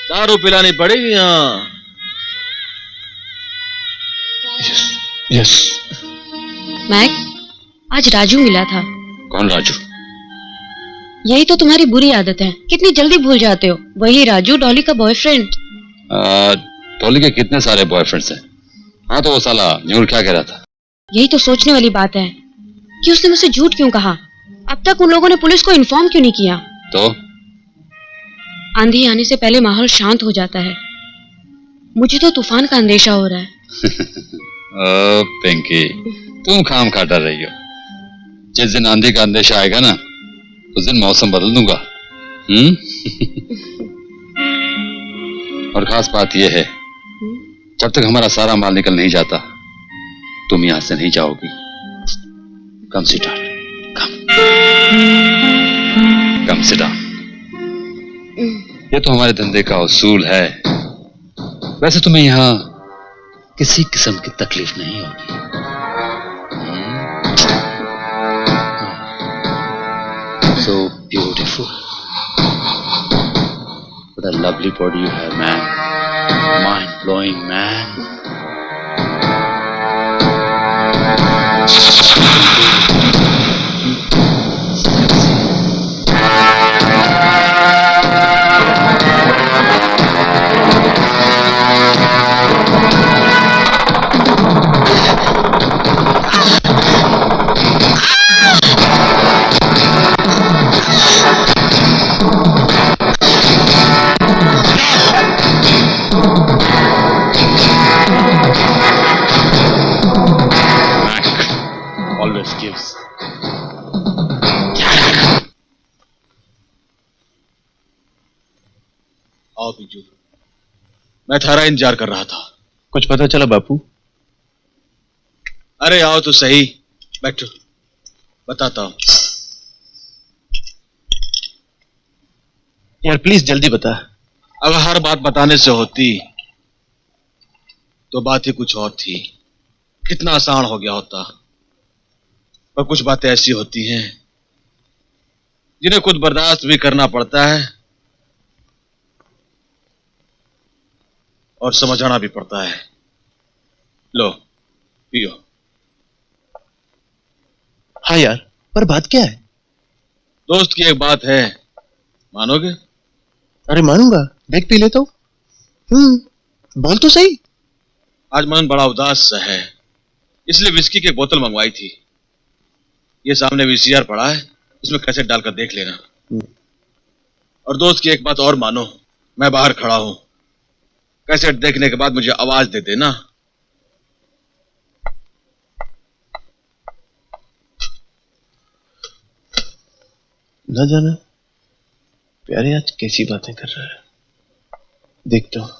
D: दारू पिलानी पड़ेगी। हाँ
H: यस।
C: मैक, आज राजू मिला था।
G: कौन राजू?
C: यही तो तुम्हारी बुरी आदत है, कितनी जल्दी भूल जाते हो। वही राजू, डॉली का बॉयफ्रेंड।
G: डॉली के कितने सारे बॉयफ्रेंड्स हैं। हाँ तो वो साला न्यूर क्या कह रहा था?
C: यही तो सोचने वाली बात है कि उसने मुझसे झूठ क्यों कहा। अब तक उन लोगों ने पुलिस को इन्फॉर्म क्यों नहीं किया?
G: तो
C: आंधी आने से पहले माहौल शांत हो जाता है। मुझे तो तूफान का अंदेशा हो रहा है।
G: ओ पिंकी, तुम खाम खा डर रही हो। जिस दिन आंधी का अंदेशा आएगा ना, उस दिन मौसम बदल दूंगा। और खास बात यह है, जब तक हमारा सारा माल निकल नहीं जाता, तुम यहां से नहीं जाओगी। Come sit down, come sit down. ये तो हमारे धंधे का उसूल है। वैसे तुम्हें यहां किसी किस्म की तकलीफ नहीं होगी। So beautiful. What a lovely body you have, man. Mind-blowing, man.
B: Always gives.
D: आओ बिजू, मैं थारा इंतजार कर रहा था।
H: कुछ पता चला बापू?
D: अरे आओ तो सही, बैठो, बताता हूं।
H: यार प्लीज जल्दी बता।
D: अगर हर बात बताने से होती तो बात ही कुछ और थी। कितना आसान हो गया होता। पर कुछ बातें ऐसी होती हैं जिन्हें खुद बर्दाश्त भी करना पड़ता है और समझाना भी पड़ता है। लो पियो।
H: हाँ यार, पर बात क्या है?
D: दोस्त की एक बात है, मानोगे?
H: अरे मानूंगा, देख पी लेता हूँ। बोल तो सही।
D: आज मन बड़ा उदास सा है, इसलिए विस्की की एक बोतल मंगवाई थी। ये सामने वीसीआर पड़ा है, इसमें कैसेट डालकर देख लेना। और दोस्त की एक बात और मानो, मैं बाहर खड़ा हूं, कैसेट देखने के बाद मुझे आवाज दे देना।
H: न जाना प्यारे आज कैसी बातें कर रहा है, देखता हूं।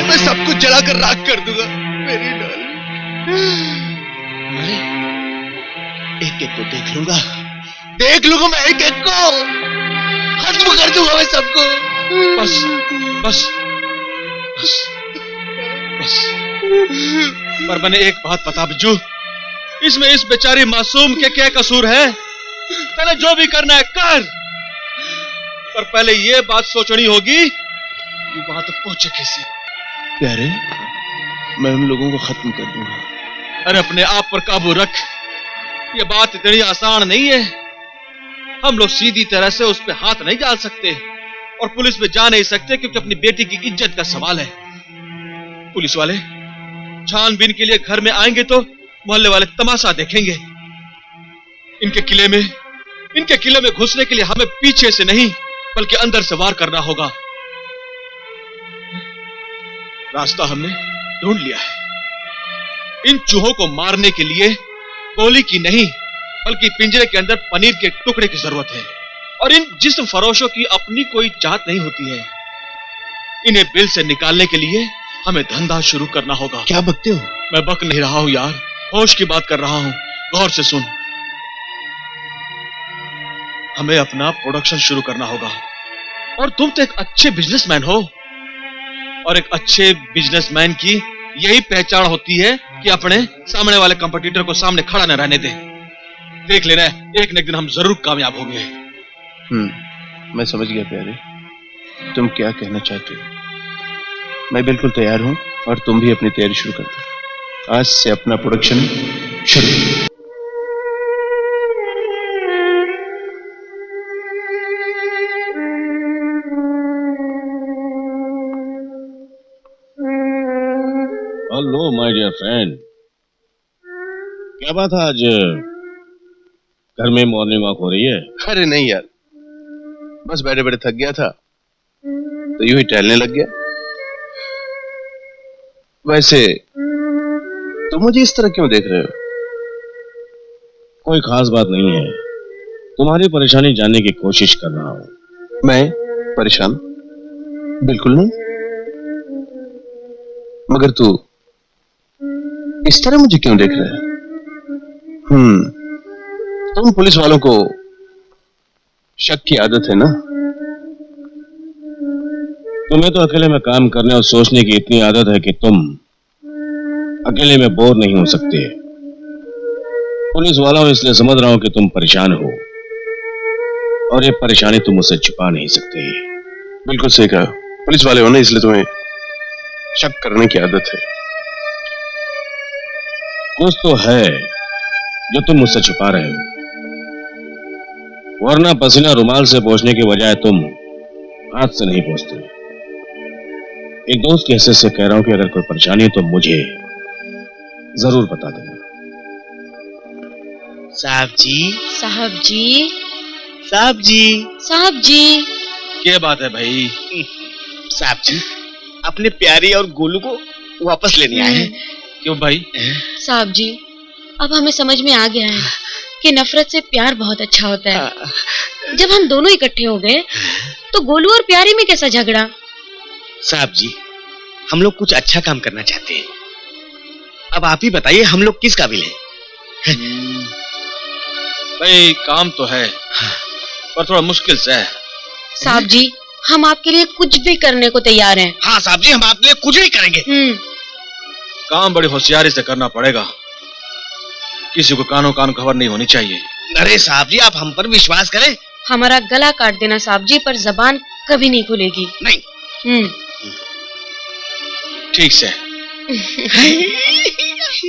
H: मैं सब कुछ जलाकर राख कर दूंगा मेरी डार्लिंग। एक एक को देख लूंगा मैं, एक एक को खत्म कर दूंगा मैं सबको।
D: बस बस बस बस। पर मैंने एक बात बता बिज्जू, इसमें इस बेचारी मासूम के क्या कसूर है? तूने जो भी करना है कर, पर पहले ये बात सोचनी होगी कि वहां तक पहुंचे कैसे।
H: प्यारे, मैं उन लोगों को खत्म कर दूंगा।
D: अरे अपने आप पर काबू रख, ये बात इतनी आसान नहीं है। हम लोग सीधी तरह से उस पर हाथ नहीं डाल सकते और पुलिस में जा नहीं सकते, क्योंकि अपनी बेटी की इज्जत का सवाल है। पुलिस वाले छानबीन के लिए घर में आएंगे तो मोहल्ले वाले तमाशा देखेंगे। इनके किले में घुसने के लिए हमें पीछे से नहीं बल्कि अंदर से वार करना होगा। रास्ता हमने ढूंढ लिया है। इन चूहों को मारने के लिए गोली की नहीं बल्कि पिंजरे के अंदर पनीर के टुकड़े की जरूरत है। और इन जिस्म फरोशों की अपनी कोई चाहत नहीं होती है। इन्हें बिल से निकालने के लिए हमें धंधा शुरू करना होगा।
H: क्या बकते हो?
D: मैं बक नहीं रहा हूं यार, होश की बात कर रहा हूं, गौर से सुन। हमें अपना प्रोडक्शन शुरू करना होगा। और तुम तो एक अच्छे बिजनेसमैन हो, और एक अच्छे बिजनेसमैन की यही पहचान होती है कि अपने सामने वाले कंपटीटर को सामने खड़ा न रहने दे। देख लेना, एक न एक दिन हम जरूर कामयाब होंगे।
H: मैं समझ गया प्यारे, तुम क्या कहना चाहते हो। मैं बिल्कुल तैयार हूं और तुम भी अपनी तैयारी शुरू कर दो। आज से अपना प्रोडक्शन शुरू।
B: हेलो माय डियर फ्रेंड, क्या बात है आज घर में मॉर्निंग वॉक हो रही है?
H: अरे नहीं यार, बस बैठे बैठे थक गया था तो यूं ही टहलने लग गया। वैसे तुम मुझे इस तरह क्यों देख रहे हो?
B: कोई खास बात नहीं है, तुम्हारी परेशानी जानने की कोशिश कर रहा हूं।
H: मैं परेशान? बिल्कुल नहीं। मगर तू इस तरह मुझे क्यों देख रहा है? तुम पुलिस वालों को शक की आदत है ना?
B: तुम्हें तो अकेले में काम करने और सोचने की इतनी आदत है कि तुम अकेले में बोर नहीं हो सकते। पुलिस वाला हूं इसलिए समझ रहा हूं कि तुम परेशान हो, और ये परेशानी तुम मुझसे छुपा नहीं सकते।
H: बिल्कुल सही कहा, पुलिस वाले हो ना, इसलिए तुम्हें शक करने की आदत है।
B: कुछ तो है जो तुम मुझसे छुपा रहे हो, वरना पसीना रुमाल से पोंछने की बजाय तुम हाथ से नहीं पोंछते। एक दोस्त की हैसियत से कह रहा हूं कि अगर कोई परेशानी है तो मुझे जरूर बता देना।
H: साहब जी,
F: साहब जी,
H: साहब जी,
F: साहब जी।
D: क्या बात है भाई?
H: साहब जी, अपने प्यारी और गोलू को वापस लेने आए हैं।
D: क्यों भाई?
F: साहब जी, अब हमें समझ में आ गया है कि नफरत से प्यार बहुत अच्छा होता है। जब हम दोनों इकट्ठे हो गए तो गोलू और प्यारी में कैसा झगड़ा?
H: साहब जी, हम लोग कुछ अच्छा काम करना चाहते हैं। अब आप ही बताइए हम लोग किस काबिल हैं?
D: भाई काम तो है पर थोड़ा मुश्किल से है।
F: साहब जी, हम आपके लिए कुछ भी करने को तैयार हैं।
H: हाँ साहब जी, हम आपके लिए कुछ नहीं करेंगे।
D: काम बड़ी होशियारी से करना पड़ेगा, किसी को कानो कान खबर नहीं होनी चाहिए।
H: अरे साहब जी, आप हम पर विश्वास करें।
F: हमारा गला काट देना साहब जी, पर जबान कभी नहीं खुलेगी।
H: नहीं।
D: ठीक से।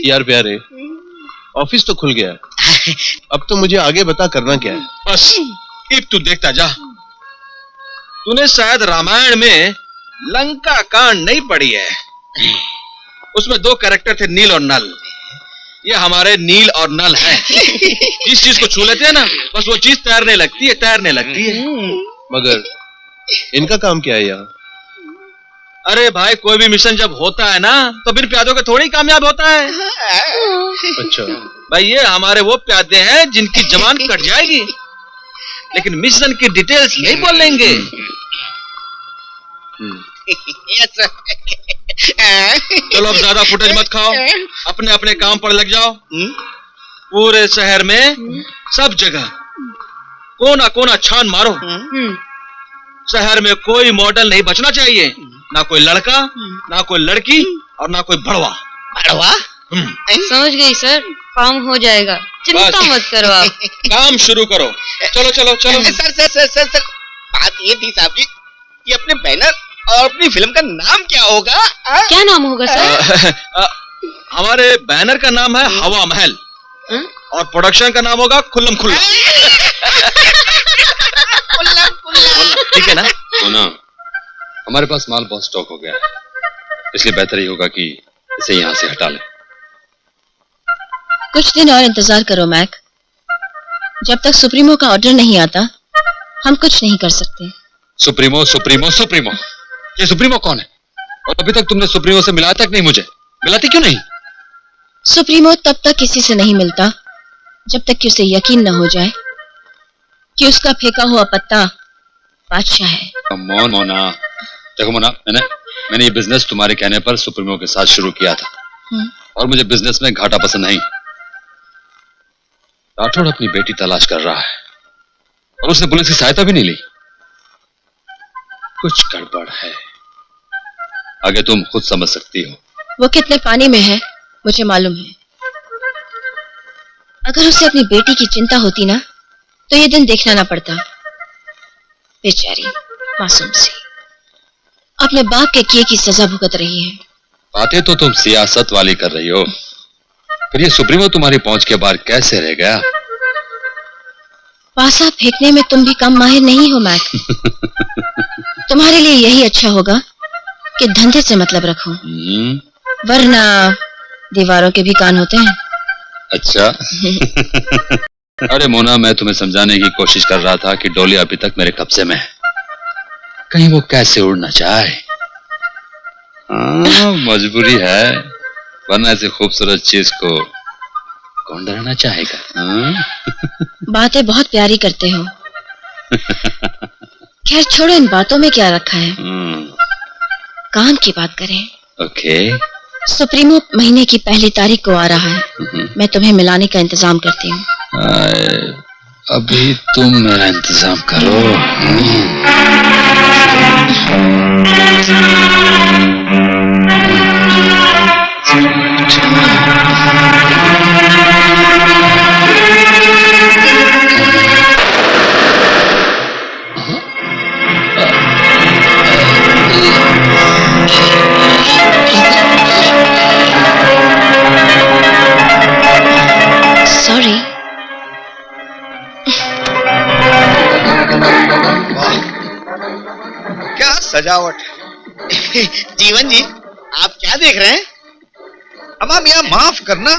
H: यार प्यारे, ऑफिस तो खुल गया, अब तो मुझे आगे बता करना क्या है।
D: बस अब तू देखता जा। तूने शायद रामायण में लंका कांड नहीं पढ़ी है। उसमें दो कैरेक्टर थे, नील और नल। ये हमारे नील और नल हैं। जिस चीज को छू लेते हैं ना, बस वो चीज तैरने लगती है, तैरने लगती है।
H: मगर इनका काम क्या है यहाँ?
D: अरे भाई, कोई भी मिशन जब होता है ना तो बिन प्यादों के थोड़ी कामयाब होता है।
H: अच्छा
D: भाई, ये हमारे वो प्यादे हैं जिनकी जबान कट जाएगी, लेकिन मिशन की डिटेल्स नहीं बोलेंगे। चलो अब ज्यादा फुटेज मत खाओ, अपने अपने काम पर लग जाओ। पूरे शहर में सब जगह कोना कोना छान मारो। शहर में कोई मॉडल नहीं बचना चाहिए, ना कोई लड़का, ना कोई लड़की और ना कोई बड़वा।
H: बड़वा?
F: समझ गई सर, काम हो जाएगा, चिंता मत करो आप।
D: काम शुरू करो। चलो चलो चलो।
H: सर, बात ये थी साहब जी, ये अपने बैनर और अपनी फिल्म का नाम क्या होगा?
F: क्या नाम होगा सर?
D: हमारे बैनर का नाम है हवा महल और प्रोडक्शन का नाम होगा खुल्लम खुल्ला। ठीक है ना?
G: ना, हमारे पास माल बहुत स्टॉक हो गया है, इसलिए बेहतर ही होगा कि इसे यहाँ से हटा लें।
A: कुछ दिन और इंतजार करो मैक। जब तक सुप्रीमो का ऑर्डर नहीं आता हम कुछ नहीं कर सकते।
G: सुप्रीमो सुप्रीमो सुप्रीमो, ये सुप्रीमो कौन है? और अभी तक तुमने सुप्रीमो से मिलाया तक नहीं मुझे। मिलाती क्यों नहीं?
A: सुप्रीमो तब तक किसी से नहीं मिलता जब तक कि उसे यकीन न हो जाए कि उसका फेंका हुआ पत्ता बादशाह है।
G: मोना, देखो मोना, मैंने ये बिजनेस तुम्हारे कहने पर सुप्रीमो के साथ शुरू किया था, और मुझे बिजनेस में घाटा पसंद नहीं। राठौड़ अपनी बेटी तलाश कर रहा है और उसने पुलिस की सहायता भी नहीं ली। कुछ गड़बड़ है, आगे तुम खुद समझ सकती हो।
A: वो कितने पानी में है मुझे मालूम है। अगर उसे अपनी बेटी की चिंता होती ना तो ये दिन देखना ना पड़ता। बेचारी मासूम सी अपने बाप के किए की सजा भुगत रही है।
G: बातें तो तुम सियासत वाली कर रही हो, फिर ये सुप्रीमो तुम्हारी पहुंच के बाहर कैसे रह गया?
A: पासा फेंकने में तुम भी कम माहिर नहीं हो मैक। तुम्हारे लिए यही अच्छा होगा कि धंधे से मतलब रखो, वरना दीवारों के भी कान होते हैं।
G: अच्छा। अरे मोना, मैं तुम्हें समझाने की कोशिश कर रहा था कि डोली अभी तक मेरे कब्जे में है, कहीं वो कैसे उड़ ना जाए। मजबूरी है, वरना ऐसी खूबसूरत चीज को कौन डराना चाहेगा?
A: बातें बहुत प्यारी करते हो। खैर छोड़ो, इन बातों में क्या रखा है, काम की बात करें।
G: ओके।
A: सुप्रीमो महीने की पहली तारीख को आ रहा है। मैं तुम्हें मिलाने का इंतजाम करती हूँ।
G: अभी तुम मेरा इंतजाम करो।
A: सॉरी।
I: क्या सजावट। जीवन जी, आप क्या देख रहे हैं? अम्मा मियाँ माफ करना,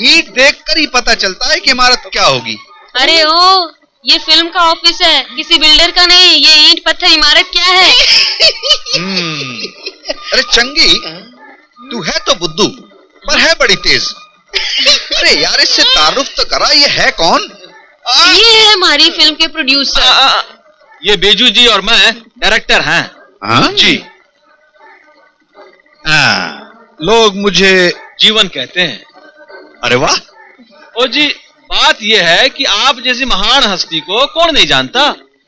I: ईंट देखकर ही पता चलता है कि इमारत क्या होगी।
F: अरे ओ, ये फिल्म का ऑफिस है, किसी बिल्डर का नहीं। ये ईंट पत्थर इमारत क्या है?
I: अरे चंगी, तू है तो बुद्धू पर है बड़ी तेज। अरे यार, इससे तारुफ तो करा, ये है कौन?
F: ये है हमारी फिल्म के प्रोड्यूसर।
D: ये बेजू जी और मैं डायरेक्टर हैं।
I: हाँ
D: जी।
I: लोग मुझे
D: जीवन कहते हैं।
I: अरे वाह।
D: ओ जी, बात यह है कि आप जैसी महान हस्ती को कौन नहीं जानता।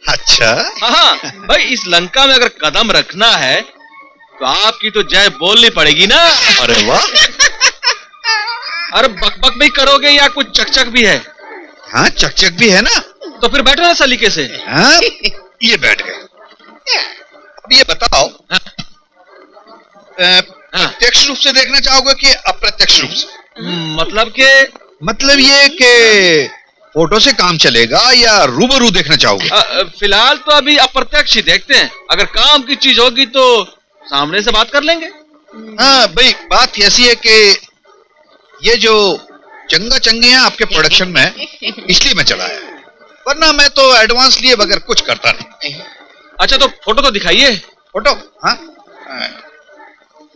I: अच्छा।
D: हाँ भाई, इस लंका में अगर कदम रखना है तो आपकी तो जय बोलनी पड़ेगी ना।
I: अरे वाह।
D: अरे बकबक भी करोगे या कुछ चकचक भी है?
I: हाँ, चकचक भी है ना।
D: तो फिर बैठो ना सलीके से।
I: हाँ, ये बैठ गए। अब ये बताओ, प्रत्यक्ष रूप से देखना चाहोगे कि अप्रत्यक्ष रूप से? मतलब ये कि फोटो से काम चलेगा या रूबरू देखना चाहोगे?
D: फिलहाल तो अभी अप्रत्यक्ष ही देखते हैं। अगर काम की चीज होगी तो सामने से बात कर लेंगे।
I: हाँ भाई, बात ऐसी है कि ये जो चंगा चंगे हैं आपके प्रोडक्शन में, इसलिए मैं चला आया, वरना मैं तो एडवांस लिए बगैर कुछ करता नहीं।
D: अच्छा, तो फोटो तो दिखाइए।
I: फोटो? हाँ,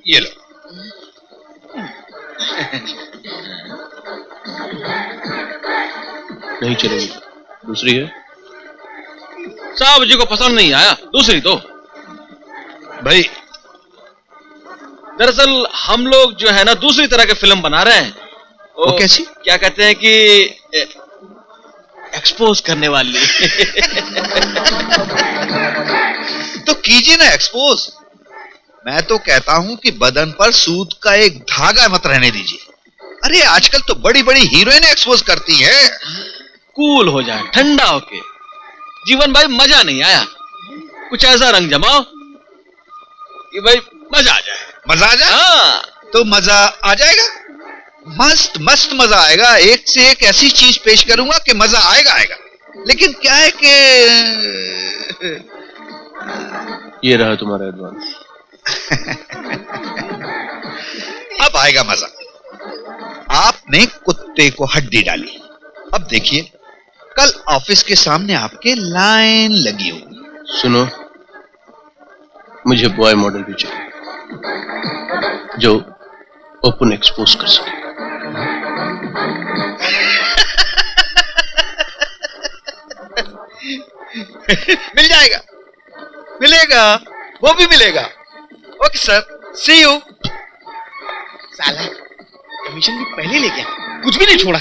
I: ये लो।
B: नहीं चलेगी, दूसरी है।
D: साहब जी को पसंद नहीं आया, दूसरी तो।
I: भाई
D: दरअसल हम लोग जो है ना दूसरी तरह के फिल्म बना रहे हैं।
I: वो कैसी?
D: क्या कहते हैं कि एक्सपोज करने वाली।
I: तो कीजिए ना एक्सपोज। मैं तो कहता हूं कि बदन पर सूत का एक धागा मत रहने दीजिए। अरे आजकल तो बड़ी बड़ी हीरोइन एक्सपोज करती हैं।
D: कूल हो जाए, ठंडा होके। जीवन भाई, मजा नहीं आया। कुछ ऐसा रंग जमाओ कि भाई मजा आ जाए।
I: मजा आ जाए?
D: हाँ।
I: तो मजा आ जाएगा, मस्त मस्त मजा आएगा। एक से एक ऐसी चीज पेश करूंगा कि मजा आएगा आएगा। लेकिन क्या है कि
B: ये रहा तुम्हारा एडवांस।
I: अब आएगा मजा। आपने कुत्ते को हड्डी डाली। अब देखिए, कल ऑफिस के सामने आपके लाइन लगी होगी।
B: सुनो, मुझे बॉय मॉडल भी चाहिए जो ओपन एक्सपोज कर सके।
I: मिल जाएगा, मिलेगा, वो भी मिलेगा। Okay sir, see you. साला कमीशन भी पहले ले गया, कुछ भी नहीं छोड़ा।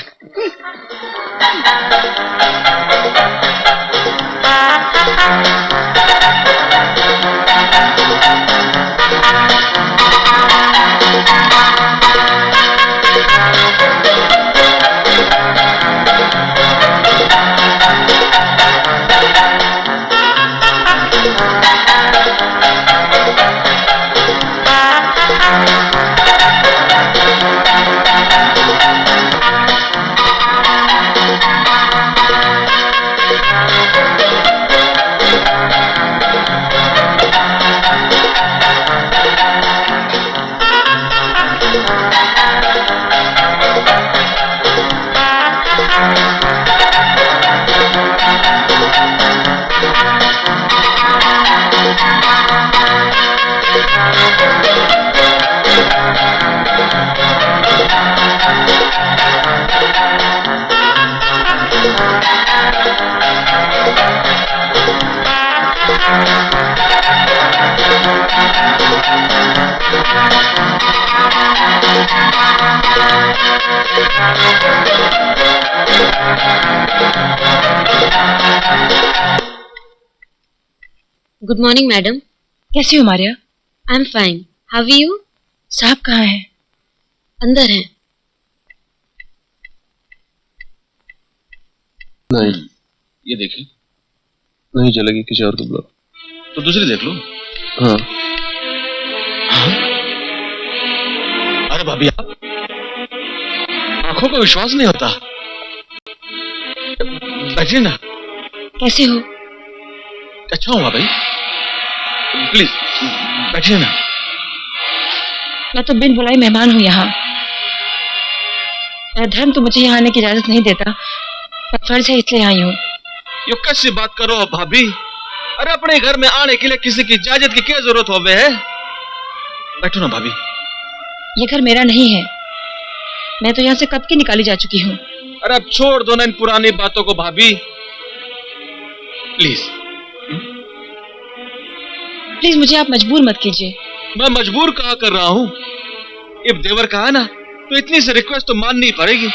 F: Good morning madam.
A: कैसी हो Maria?
F: I am fine, how are you?
A: साहब कहाँ है?
F: अंदर हैं।
B: नहीं, ये देखिए, नहीं चलेगी, किसी और को बुलाओ।
D: तो दूसरी देख लो।
B: हाँ।
D: अरे भाभी, आप आंखों को विश्वास नहीं होता। बैठिए ना।
A: कैसे हो?
D: अच्छा हुआ भाई, प्लीज बैठिए ना।
A: मैं तो बिन बुलाए मेहमान हूँ यहाँ। मेरा धर्म तो मुझे यहाँ आने की इजाजत नहीं देता, पर फर्ज है इसलिए आई हूँ।
D: ये कैसी बात करो भाभी? अरे अपने घर में आने के लिए किसी की इजाजत की क्या जरूरत हो है? बैठो ना भाभी।
A: ये घर मेरा नहीं है, मैं तो यहाँ से कब की निकाली जा चुकी हूँ।
D: अरे अब छोड़ दो ना इन पुरानी बातों को भाभी, प्लीज।
A: प्लीज मुझे आप मजबूर मत कीजिए।
D: मैं मजबूर कहाँ कर रहा हूँ? इब देवर कहा ना, तो इतनी सी रिक्वेस्ट तो माननी पड़ेगी।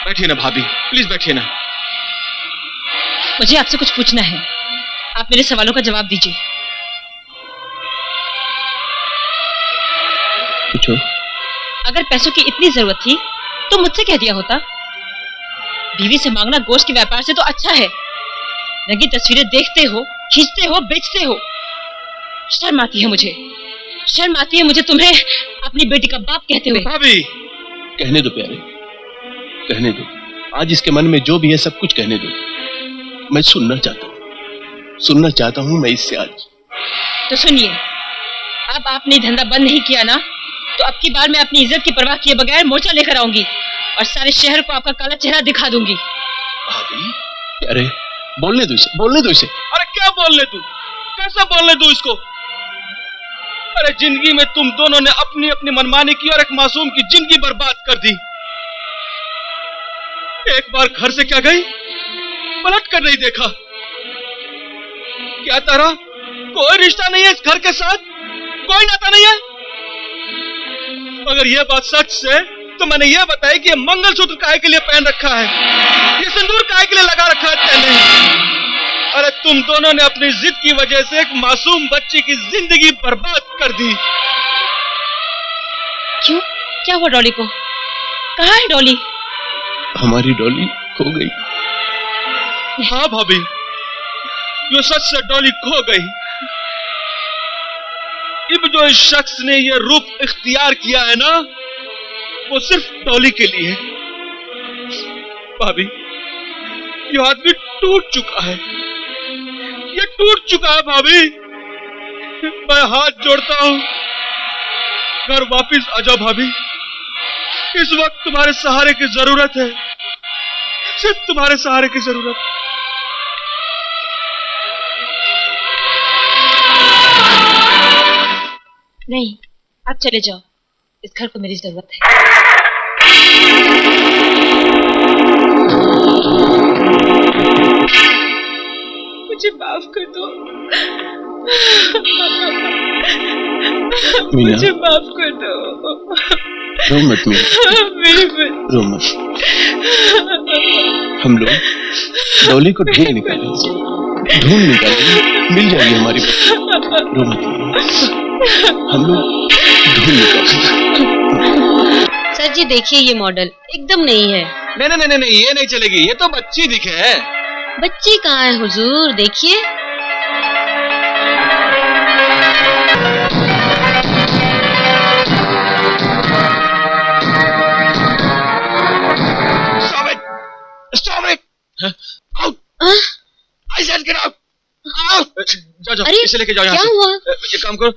D: बैठिए ना भाभी, प्लीज बैठिए ना।
A: मुझे आपसे कुछ पूछना है, आप मेरे सवालों का जवाब दीजिए।
B: पूछो।
A: अगर पैसों की इतनी जरूरत थी तो मुझसे कह दिया होता। बीवी से मांगना गोश्त के व्यापार से तो अच्छा है। रंगी तस्वीरें देखते हो, खींचते हो, बेचते हो। शर्म आती है मुझे, शर्म आती है मुझे तुम्हें अपनी बेटी का बाप कहते हुए।
D: भाभी
H: कहने दो प्यारे, कहने दो। आज इसके मन में जो भी है सब कुछ कहने दो। मैं सुनना चाहता हूँ मैं इससे आज।
A: तो सुनिए, अब आपने धंधा बंद नहीं किया ना, तो अब की बार मैं अपनी इज्जत की परवाह किए बगैर मोर्चा लेकर आऊंगी और सारे शहर को आपका काला चेहरा दिखा दूंगी।
H: भाभी, अरे बोलने दो इसे।
D: अरे क्या बोलने दूं? कैसा बोलने दूं इसको? अरे जिंदगी में तुम दोनों ने अपनी अपनी मनमानी की और एक मासूम की जिंदगी बर्बाद कर दी। एक बार घर से क्या गई, पलट कर नहीं देखा। क्या तारा कोई रिश्ता नहीं है इस घर के साथ? कोई नाता नहीं है? अगर यह बात सच है तो मैंने यह बताया कि ये मंगलसूत्र काहे के लिए पहन रखा है, ये सिंदूर काहे के लिए लगा रखा है तैने? अरे तुम दोनों ने अपनी जिद की वजह से एक मासूम बच्ची की जिंदगी बर्बाद कर दी।
A: क्यों? क्या हुआ डॉली को? कहाँ है डॉली?
H: हमारी डॉली खो गई।
D: हाँ भाभी, ये सच से डॉली खो गई। अब जो इस शख्स ने यह रूप इख्तियार किया है ना, वो सिर्फ डॉली के लिए। भाभी, ये आदमी टूट चुका है, ये टूट चुका है भाभी। मैं हाथ जोड़ता हूं, घर वापिस आ जाओ भाभी। इस वक्त तुम्हारे सहारे की जरूरत है, सिर्फ तुम्हारे सहारे की जरूरत।
A: नहीं, आप चले जाओ, इस घर को मेरी जरूरत है। मुझे माफ कर दो
H: मीना,
A: मुझे माफ कर दो।
H: रो मत मीना, रो मत। हम लोग डॉली को ढूंढ निकालेंगे, मिल जाएगी हमारी बच्ची। रो मत, हम लोग ढूंढ निकालेंगे।
F: सर जी देखिए, ये मॉडल एकदम नहीं है।
D: नहीं, ये नहीं चलेगी, ये तो बच्ची दिखे है।
F: बच्ची कहाँ है हुजूर? देखिए।
D: Stop it! Out! I said get out! जाओ,
F: अरे,
D: इसे लेके जाओ यहाँ
F: क्या
D: से।
F: हुआ?
D: ये काम करो,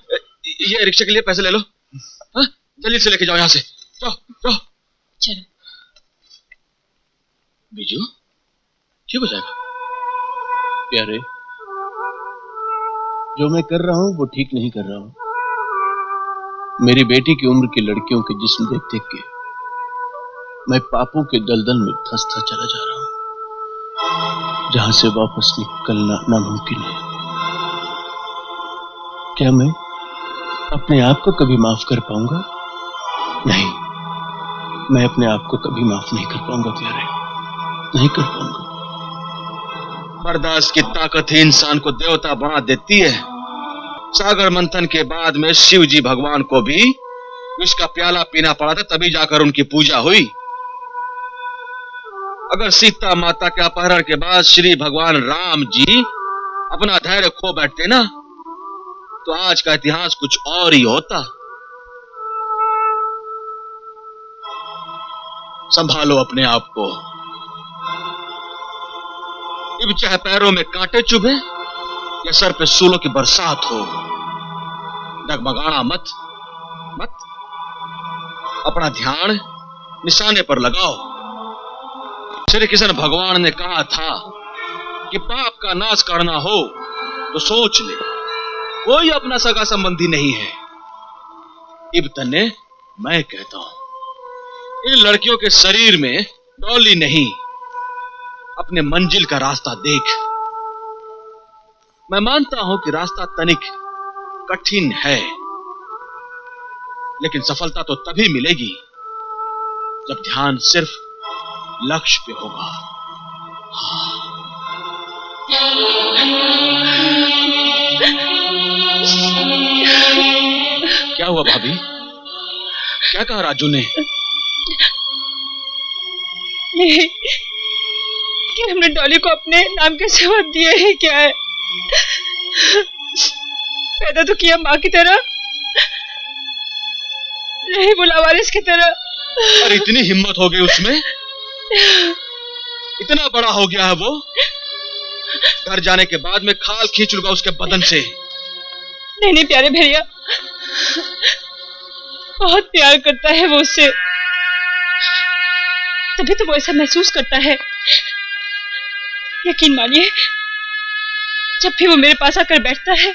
D: ये रिक्शा के लिए पैसे ले लो। हाँ? जल्दी से लेके जाओ यहाँ से। जाओ।
A: चलो।
D: बीजू, ठीक हो जाएगा।
H: प्यारे, जो मैं कर रहा हूं वो ठीक नहीं कर रहा हूं। मेरी बेटी की उम्र की लड़कियों के जिस्म देख देख के मैं पापों के दलदल में धंसता चला जा रहा हूं, जहां से वापस निकलना नामुमकिन है। क्या मैं अपने आप को कभी माफ कर पाऊंगा? नहीं, मैं अपने आप को कभी माफ नहीं कर पाऊंगा प्यारे, नहीं कर पाऊंगा।
D: बर्दाश्त की ताकत ही इंसान को देवता बना देती है। सागर मंथन के बाद में शिव जी भगवान को भी विष का प्याला पीना पड़ा था, तभी जाकर उनकी पूजा हुई। अगर सीता माता के अपहरण के बाद श्री भगवान राम जी अपना धैर्य खो बैठते ना, तो आज का इतिहास कुछ और ही होता। संभालो अपने आप को। अब चाहे पैरों में कांटे चुभे या सर पे सूलों की बरसात हो, डगमगाना मत मत। अपना ध्यान निशाने पर लगाओ। श्री कृष्ण भगवान ने कहा था कि पाप का नाश करना हो तो सोच ले, कोई अपना सगा संबंधी नहीं है। इब तन्ने मैं कहता हूं, इन लड़कियों के शरीर में डॉली नहीं, अपने मंजिल का रास्ता देख। मैं मानता हूं कि रास्ता तनिक कठिन है, लेकिन सफलता तो तभी मिलेगी जब ध्यान सिर्फ लक्ष्य पे होगा। क्या हुआ भाभी? क्या कहा राजू ने?
C: ये कि हमने डॉली को अपने नाम के शब्द दिए हैं क्या है? पैदा तो किया माँ की तरह, नहीं बोला वारिस की तरह।
D: और इतनी हिम्मत हो गई उसमें, इतना बड़ा हो गया है वो। घर जाने के बाद मैं खाल खींच लूंगा उसके बदन से।
C: नहीं नहीं प्यारे भैया, बहुत प्यार करता है वो उससे, तभी तो वो ऐसा महसूस करता है। यकीन मानिए, जब भी वो मेरे पास आकर बैठता है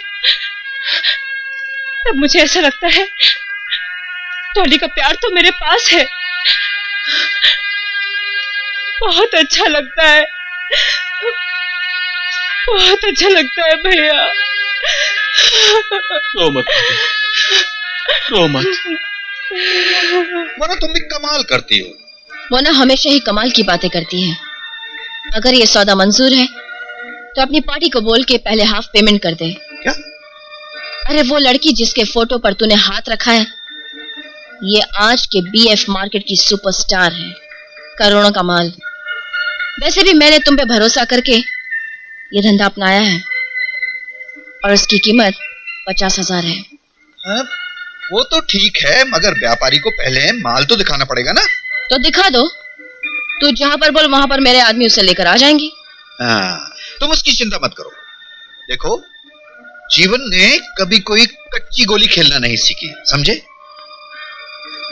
C: तब मुझे ऐसा लगता है डॉली का प्यार तो मेरे पास है। बहुत अच्छा लगता है, बहुत अच्छा लगता है भैया।
D: रो मत, रो मत।
I: मोना तुम भी कमाल करती हो।
A: मोना हमेशा ही कमाल की बातें करती है। अगर ये सौदा मंजूर है तो अपनी पार्टी को बोल के पहले हाफ पेमेंट कर दे।
I: क्या?
A: अरे वो लड़की जिसके फोटो पर तूने हाथ रखा है, ये आज के बीएफ मार्केट की सुपरस्टार है, करोड़ों का माल। वैसे भी मैंने तुम पे भरोसा करके ये धंधा अपनाया है और इसकी कीमत 50,000 है।
I: वो तो ठीक है, मगर व्यापारी को पहले माल तो दिखाना पड़ेगा ना।
A: तो दिखा दो, तू जहां पर बोल वहां पर मेरे आदमी उसे लेकर आ जाएंगे।
I: तुम उसकी चिंता मत करो। देखो, जीवन ने कभी कोई कच्ची गोली खेलना नहीं सीखी, समझे?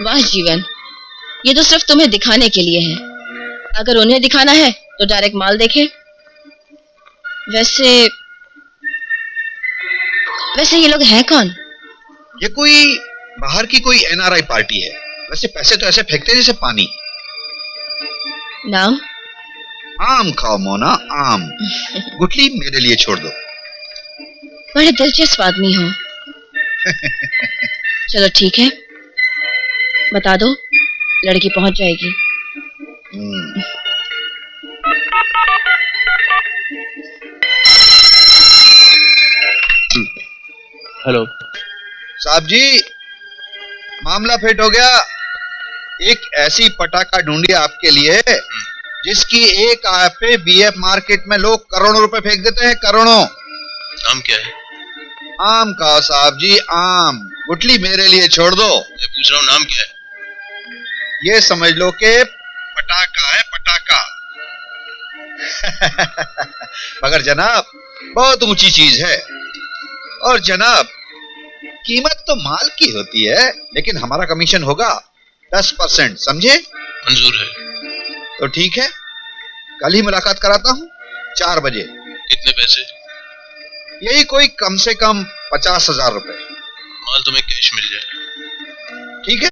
A: वाह जीवन, ये तो सिर्फ तुम्हें दिखाने के लिए है। अगर उन्हें दिखाना है तो डायरेक्ट माल देखे। वैसे ये लोग हैं कौन?
I: ये कोई बाहर की कोई एनआरआई पार्टी है। वैसे पैसे तो ऐसे फेंकते जैसे पानी।
A: नाम?
I: आम खाओ मोना, आम। गुठली मेरे लिए छोड़ दो।
A: बड़े दिलचस्प आदमी हो। चलो ठीक है, बता दो, लड़की पहुंच जाएगी।
B: हेलो
I: साहब जी, मामला फिट हो गया। एक ऐसी पटाखा ढूंढी आपके लिए जिसकी एक आय पे बीएफ मार्केट में लोग करोड़ों रुपए फेंक देते हैं, करोड़ों।
E: नाम क्या है?
I: आम का साहब जी, आम। गुठली मेरे लिए छोड़ दो।
E: मैं पूछ रहा हूँ नाम क्या है?
I: ये समझ लो कि पटाखा है, पटाखा। मगर जनाब, बहुत ऊंची चीज है। और जनाब, कीमत तो माल की होती है, लेकिन हमारा कमीशन होगा 10%, समझे?
E: मंजूर है।
I: तो ठीक है, कल ही मुलाकात कराता हूँ 4 बजे।
E: कितने पैसे?
I: यही कोई कम से कम 50,000 रुपए।
E: माल तुम्हें कैश मिल जाएगा।
I: ठीक है।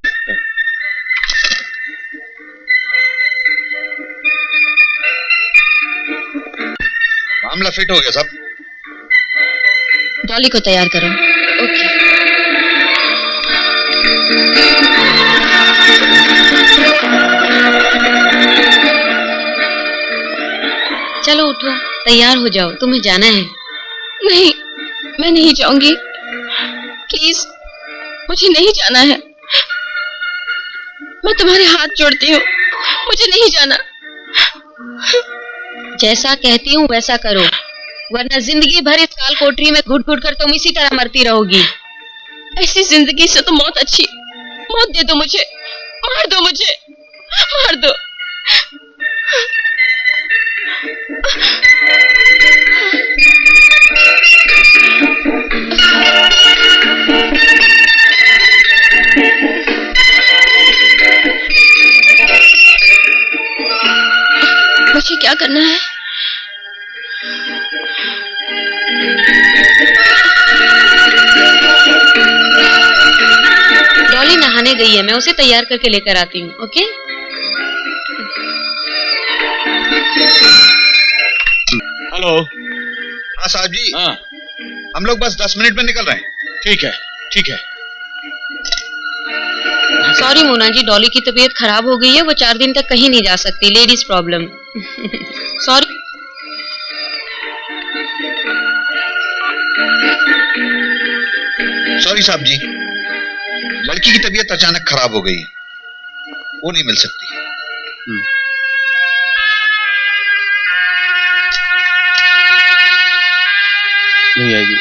I: मामला फिट हो गया साहब।
A: डॉली को तैयार करो।
C: ओके।
F: चलो उठो, तैयार हो जाओ, तुम्हें जाना है।
A: नहीं, मैं नहीं जाऊंगी। प्लीज मुझे नहीं जाना है। मैं तुम्हारे हाथ जोड़ती हूँ, मुझे नहीं जाना।
F: जैसा कहती हूँ वैसा करो, वरना जिंदगी भर इस काल कोठरी में घुट घुट कर तुम इसी तरह मरती रहोगी।
A: ऐसी जिंदगी से तो मौत अच्छी। मौत दे दो मुझे, मार दो मुझे, मार दो। मुझे क्या करना है?
F: डॉली नहाने गई है, मैं उसे तैयार करके लेकर आती हूँ। ओके?
B: हेलो।
I: हाँ साहब जी।
B: हाँ,
I: हम लोग बस 10 मिनट में निकल रहे हैं।
B: ठीक है, ठीक है।
F: सॉरी मोना जी, डॉली की तबीयत खराब हो गई है, वो 4 दिन तक कहीं नहीं जा सकती। Ladies problem. सॉरी।
I: सॉरी साहब जी, लड़की की तबीयत अचानक खराब हो गई है, वो नहीं मिल सकती।
B: नहीं आएगी,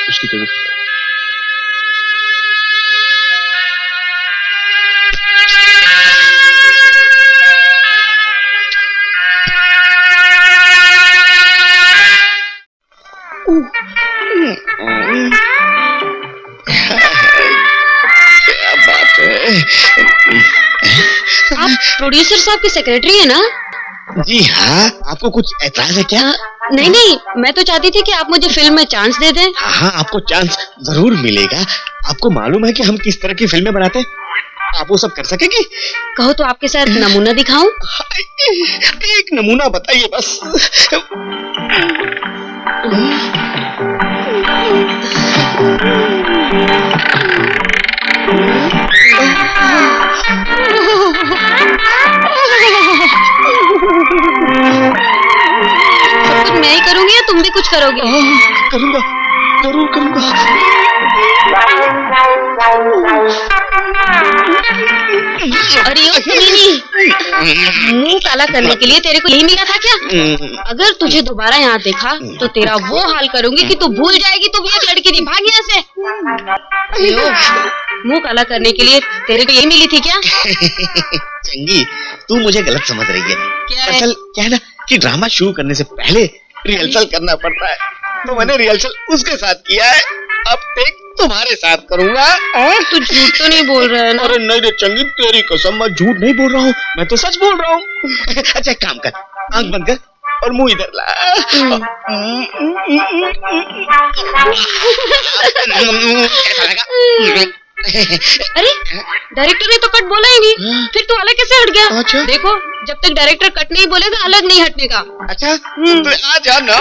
B: उसकी तबीयत खराब है।
H: क्या बात है?
F: आप प्रोड्यूसर साहब के सेक्रेटरी है ना?
H: जी हाँ, आपको कुछ ऐतराज है क्या?
F: नहीं नहीं, मैं तो चाहती थी कि आप मुझे फिल्म में चांस दे दें।
H: हाँ, आपको चांस जरूर मिलेगा। आपको मालूम है कि हम किस तरह की फिल्में बनाते हैं? आप वो सब कर सकेंगी?
F: कहो तो आपके साथ नमूना दिखाऊं?
H: एक नमूना बताइए बस।
F: सब कुछ मैं ही करूंगी या तुम भी कुछ करोगे?
H: करूंगा, जरूर करूंगा।
F: अरे ओ सुनीली, मुंह काला करने के लिए तेरे को यही मिला था क्या? अगर तुझे दोबारा यहाँ देखा तो तेरा वो हाल करूंगी कि तू भूल जाएगी तू भी एक लड़की थी। भाग यहाँ से। अरे ओ, मुंह काला करने के लिए तेरे को यही मिली थी क्या?
H: चंगी, तू मुझे गलत समझ रही है।
F: क्या है?
H: असल क्या है ना कि ड्रामा शुरू करने से पहले रिहर्सल करना पड़ता है, तो मैंने रिहर्सल उसके साथ किया है। अब टेक तुम्हारे साथ करूंगा।
F: तू झूठ तो नहीं बोल रहा है ना?
H: अरे नहीं रे चंगी, तेरी कसम, मैं झूठ नहीं बोल रहा हूँ, मैं तो सच बोल रहा हूँ। अच्छा एक काम कर, आंख बंद कर और मुंह इधर ला। कैसा लगा?
F: अरे डायरेक्टर ने तो कट बोला ही नहीं, फिर तू अलग कैसे हट गया?
H: अच्छा।
F: देखो, जब तक डायरेक्टर कट नहीं बोलेगा अलग नहीं हटने का।
H: अच्छा तो आ जा ना।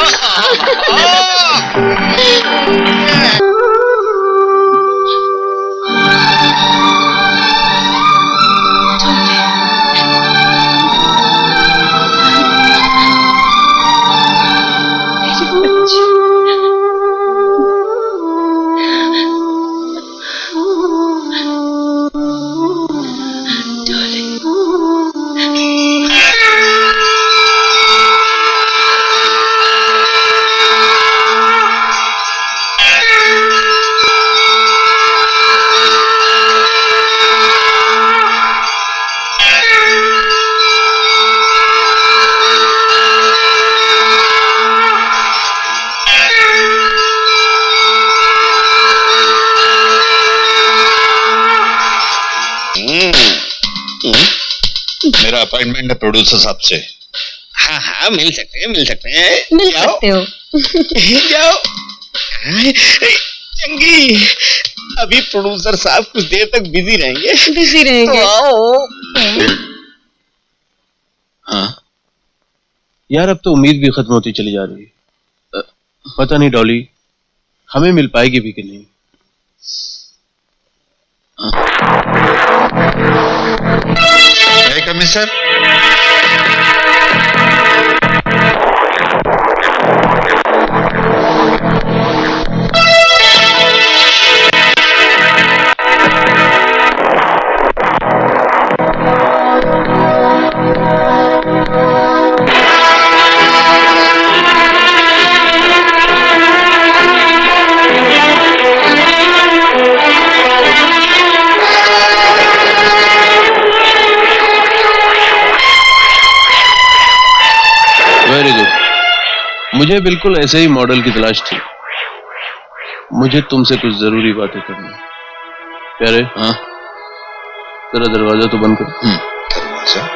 I: मेरा अपॉइंटमेंट है प्रोड्यूसर साहब से।
H: हाँ हाँ, मिल सकते हैं, मिल सकते हैं।
F: मिल
H: जाओ,
F: सकते हो।
H: जाओ। चंगी, अभी प्रोड्यूसर साहब कुछ देर तक बिजी रहेंगे।
F: बिजी रहेंगे।
H: तो आओ।
B: हाँ यार, अब तो उम्मीद भी खत्म होती चली जा रही है। पता नहीं डॉली हमें मिल पाएगी भी कि नहीं।
I: कम इन सर।
E: मुझे बिल्कुल ऐसे ही मॉडल की तलाश थी। मुझे तुमसे कुछ जरूरी बातें करनी। प्यारे,
I: हाँ,
E: तेरा दरवाजा तो बंद कर।
I: दरवाजा?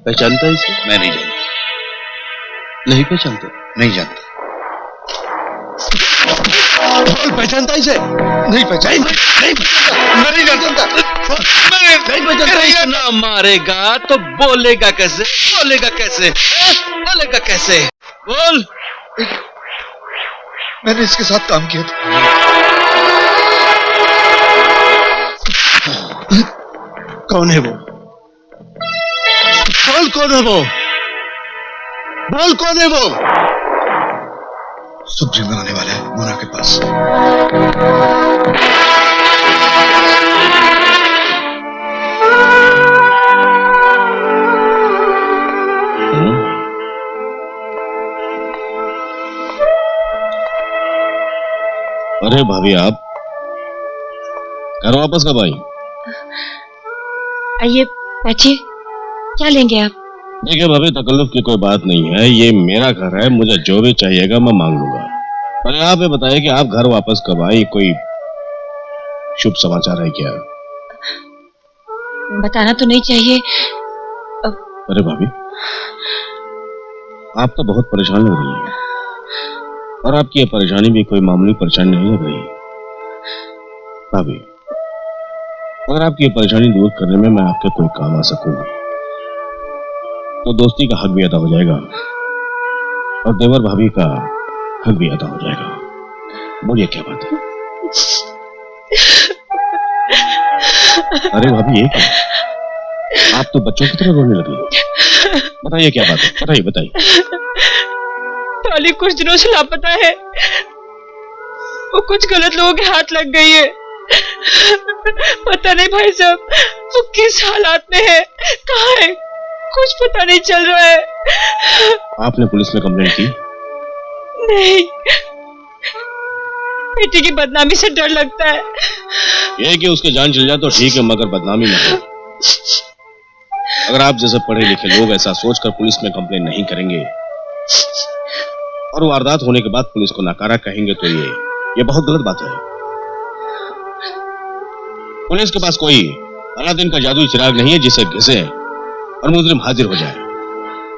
E: पहचानता है इसे?
I: मैं नहीं जानता।
E: नहीं पहचानता?
I: नहीं जानता।
H: पहचानता इसे?
I: नहीं पहचानता। नहीं जानता।
D: नहीं पहचानता। ना मारेगा तो बोलेगा कैसे? बोलेगा कैसे? बोलेगा कैसे? बोल।
I: मैंने इसके साथ काम किया था।
H: कौन है वो? बोल कौन है वो? बोल कौन है वो?
I: सुप्रीम बनाने वाला है मोना के पास।
B: अरे भाभी, आप घर वापस कब आई?
F: आइए बैठिए, क्या लेंगे आप?
B: देखिए भाभी, तकल्लुफ की कोई बात नहीं है। ये मेरा घर है, मुझे जो भी चाहिएगा मैं मांग लूंगा। पहले आप ये बताइए कि आप घर वापस कब आई? कोई शुभ समाचार है क्या?
F: बताना तो नहीं चाहिए।
B: अरे भाभी, आप तो बहुत परेशान लग रही है, और आपकी ये परेशानी भी कोई मामूली परेशानी नहीं लग रही। भाभी, अगर आपकी ये परेशानी दूर करने में मैं आपके कोई काम आ सकूं तो दोस्ती का हक भी अदा हो जाएगा, और देवर भाभी का हक भी अदा हो जाएगा। बोलिए क्या बात है? अरे भाभी, ये क्या? आप तो बच्चों की तरह रोने लगी। बताइए क्या बात है? बताइए बताइए।
C: टॉली कुछ दिनों से लापता है। वो कुछ गलत लोगों के हाथ लग गई है। पता नहीं भाई साहब वो किस हालात में है, कहाँ है, कुछ पता नहीं चल रहा है।
B: आपने पुलिस में कंप्लेंट की?
C: नहीं, बेटी की बदनामी से डर लगता है।
B: ये कि उसकी जान चल जाए तो ठीक है, मगर बदनामी न हो। अगर आप जैसे पढ़े लिखे लोग ऐसा सोचकर पुलिस में कंप्लेंट नहीं करेंगे और वारदात होने के बाद पुलिस को नकारा कहेंगे तो ये बहुत गलत बात है। पुलिस के पास कोई अलादीन का जादुई चिराग नहीं है जिसे घिसे और मुजरिम हाजिर हो जाए।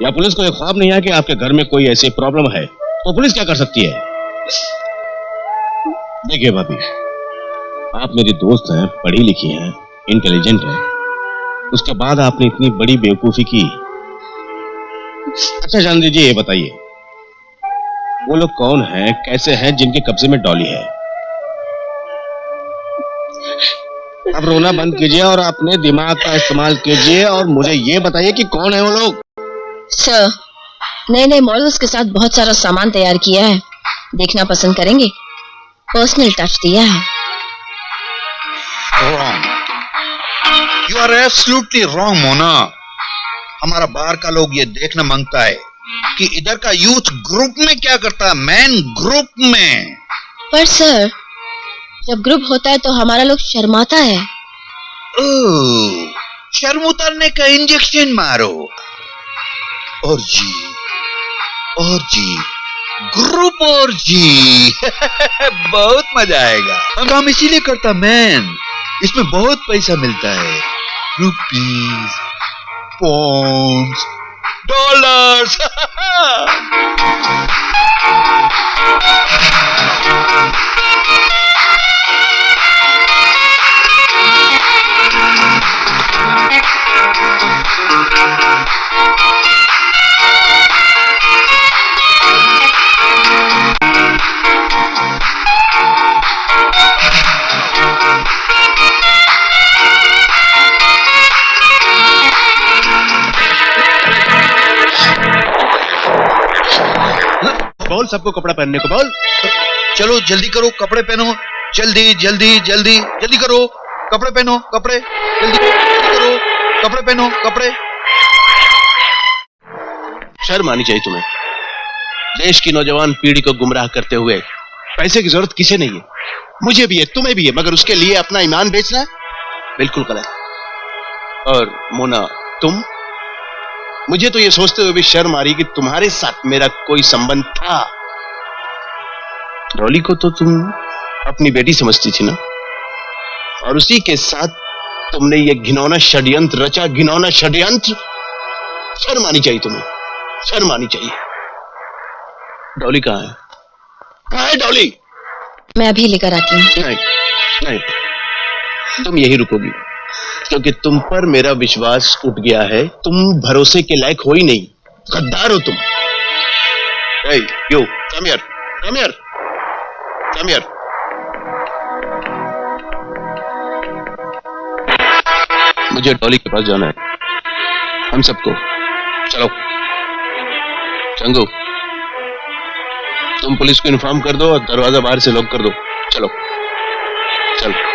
B: या पुलिस को यह ख्वाब नहीं है कि आपके घर में कोई ऐसी प्रॉब्लम है तो पुलिस क्या कर सकती है? देखिए भाभी, आप मेरी दोस्त हैं, पढ़ी लिखी हैं, इंटेलिजेंट हैं, उसके बाद आपने इतनी बड़ी बेवकूफी की। अच्छा जान दीजिए, ये बताइए वो लोग कौन हैं, कैसे हैं जिनके कब्जे में डॉली है? अब रोना बंद कीजिए और अपने दिमाग का इस्तेमाल कीजिए और मुझे ये बताइए कि कौन है वो लोग?
A: सर, नए नए मॉडल्स के साथ बहुत सारा सामान तैयार किया है, देखना पसंद करेंगे? पर्सनल टच दिया है।
I: Wrong, you are absolutely wrong Mona. हमारा बाहर का लोग ये देखना मांगता है कि इधर का यूथ ग्रुप में क्या करता है, मैन ग्रुप में।
A: पर सर, जब ग्रुप होता है तो हमारा लोग शर्माता है।
I: शर्म उतारने का इंजेक्शन मारो और जी, और जी, ग्रुप और जी। बहुत मजा आएगा। हम काम इसीलिए करता मैन, इसमें बहुत पैसा मिलता है, रुपीस, पॉन्ड्स, डॉलर्स।
B: बोल सबको कपड़ा पहनने को बोल।
I: चलो जल्दी करो, कपड़े पहनो, जल्दी जल्दी जल्दी जल्दी करो, कपड़े पहनो, कपड़े जल्दी करो, कपड़े पहनो, कपड़े।
B: शर्म आनी चाहिए तुम्हें। देश की नौजवान पीढ़ी को गुमराह करते हुए पैसे की जरूरत किसे नहीं है, मुझे भी है, तुम्हें भी है, मगर उसके लिए अपना ईमान बेचना बिल्कुल गलत। और मोना तुम, मुझे तो ये सोचते हुए भी शर्म आ रही कि तुम्हारे साथ मेरा कोई संबंध था। डॉली को तो तुम अपनी बेटी समझती थी ना, और उसी के साथ तुमने ये घिनौना षड्यंत्र रचा, घिनौना षड्यंत्र। शर्म आनी चाहिए तुम्हें, शर्म आनी चाहिए। डॉली कहाँ है? कहाँ है डॉली?
A: मैं अभी लेकर आती हूँ।
B: नहीं नहीं, तुम यही रुकोगी क्योंकि तुम पर मेरा विश्वास उठ गया है। तुम भरोसे के लायक हो ही नहीं, गद्दार हो तुम। Hey, you, come here, come here, come here. मुझे डॉली के पास जाना है, हम सबको। चलो चंगू, तुम पुलिस को इन्फॉर्म कर दो और दरवाजा बाहर से लॉक कर दो। चलो चलो।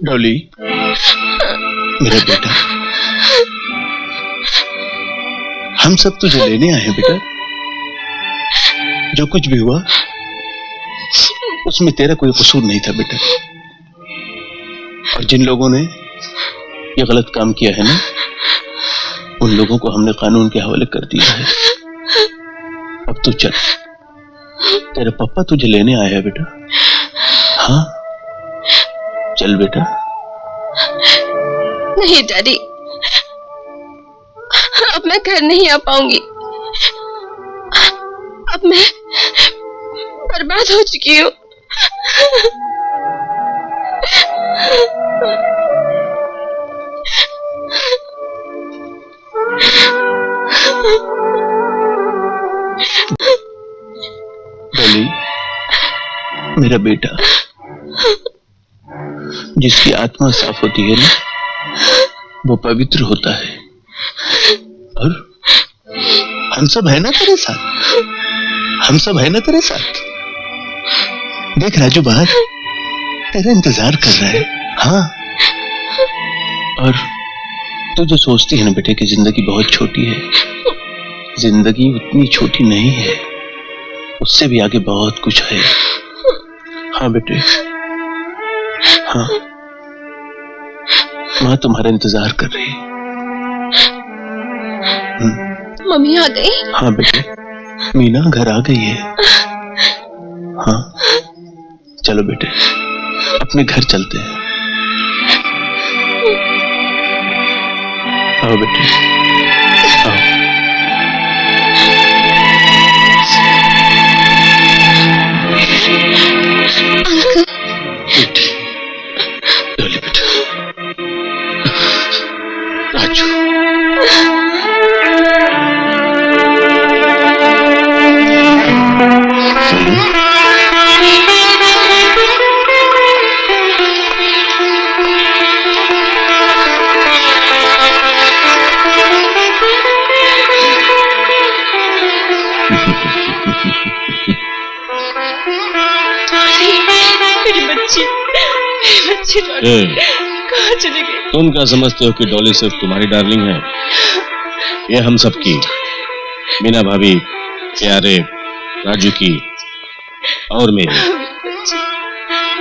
B: डॉली, मेरा बेटा, हम सब तुझे लेने आए हैं बेटा। जो कुछ भी हुआ उसमें तेरा कोई कसूर नहीं था बेटा। और जिन लोगों ने ये गलत काम किया है ना, उन लोगों को हमने कानून के हवाले कर दिया है। अब तू चल, तेरे पापा तुझे लेने आए हैं बेटा। हाँ चल बेटा।
F: नहीं डैडी, अब मैं घर नहीं आ पाऊंगी। अब मैं बर्बाद हो चुकी हूँ।
B: डॉली, मेरा बेटा, जिसकी आत्मा साफ होती है ना, वो पवित्र होता है। और हम सब है ना तेरे साथ, हम सब है ना तेरे साथ। देख राजू बाहर तेरा इंतजार कर रहा है। हाँ, और तू जो सोचती है ना बेटे कि जिंदगी बहुत छोटी है, जिंदगी उतनी छोटी नहीं है, उससे भी आगे बहुत कुछ है। हाँ बेटे, हाँ, माँ तुम्हारा इंतजार कर रही है।
F: मम्मी आ गई?
B: हाँ बेटे, मीना घर आ गई है। हाँ चलो बेटे, अपने घर चलते हैं। आओ बेटे, आओ। डॉली बेटा, राजू,
F: कहाँ चली गई?
B: तुम क्या समझते हो कि डॉली सिर्फ तुम्हारी डार्लिंग है? ये हम सब की, मीना भाभी, प्यारे, राजू की और मेरी।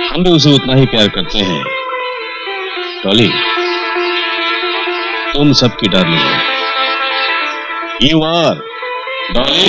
B: हम भी उसे उतना ही प्यार करते हैं। डॉली, तुम सबकी डार्लिंग हो। You are Dolly.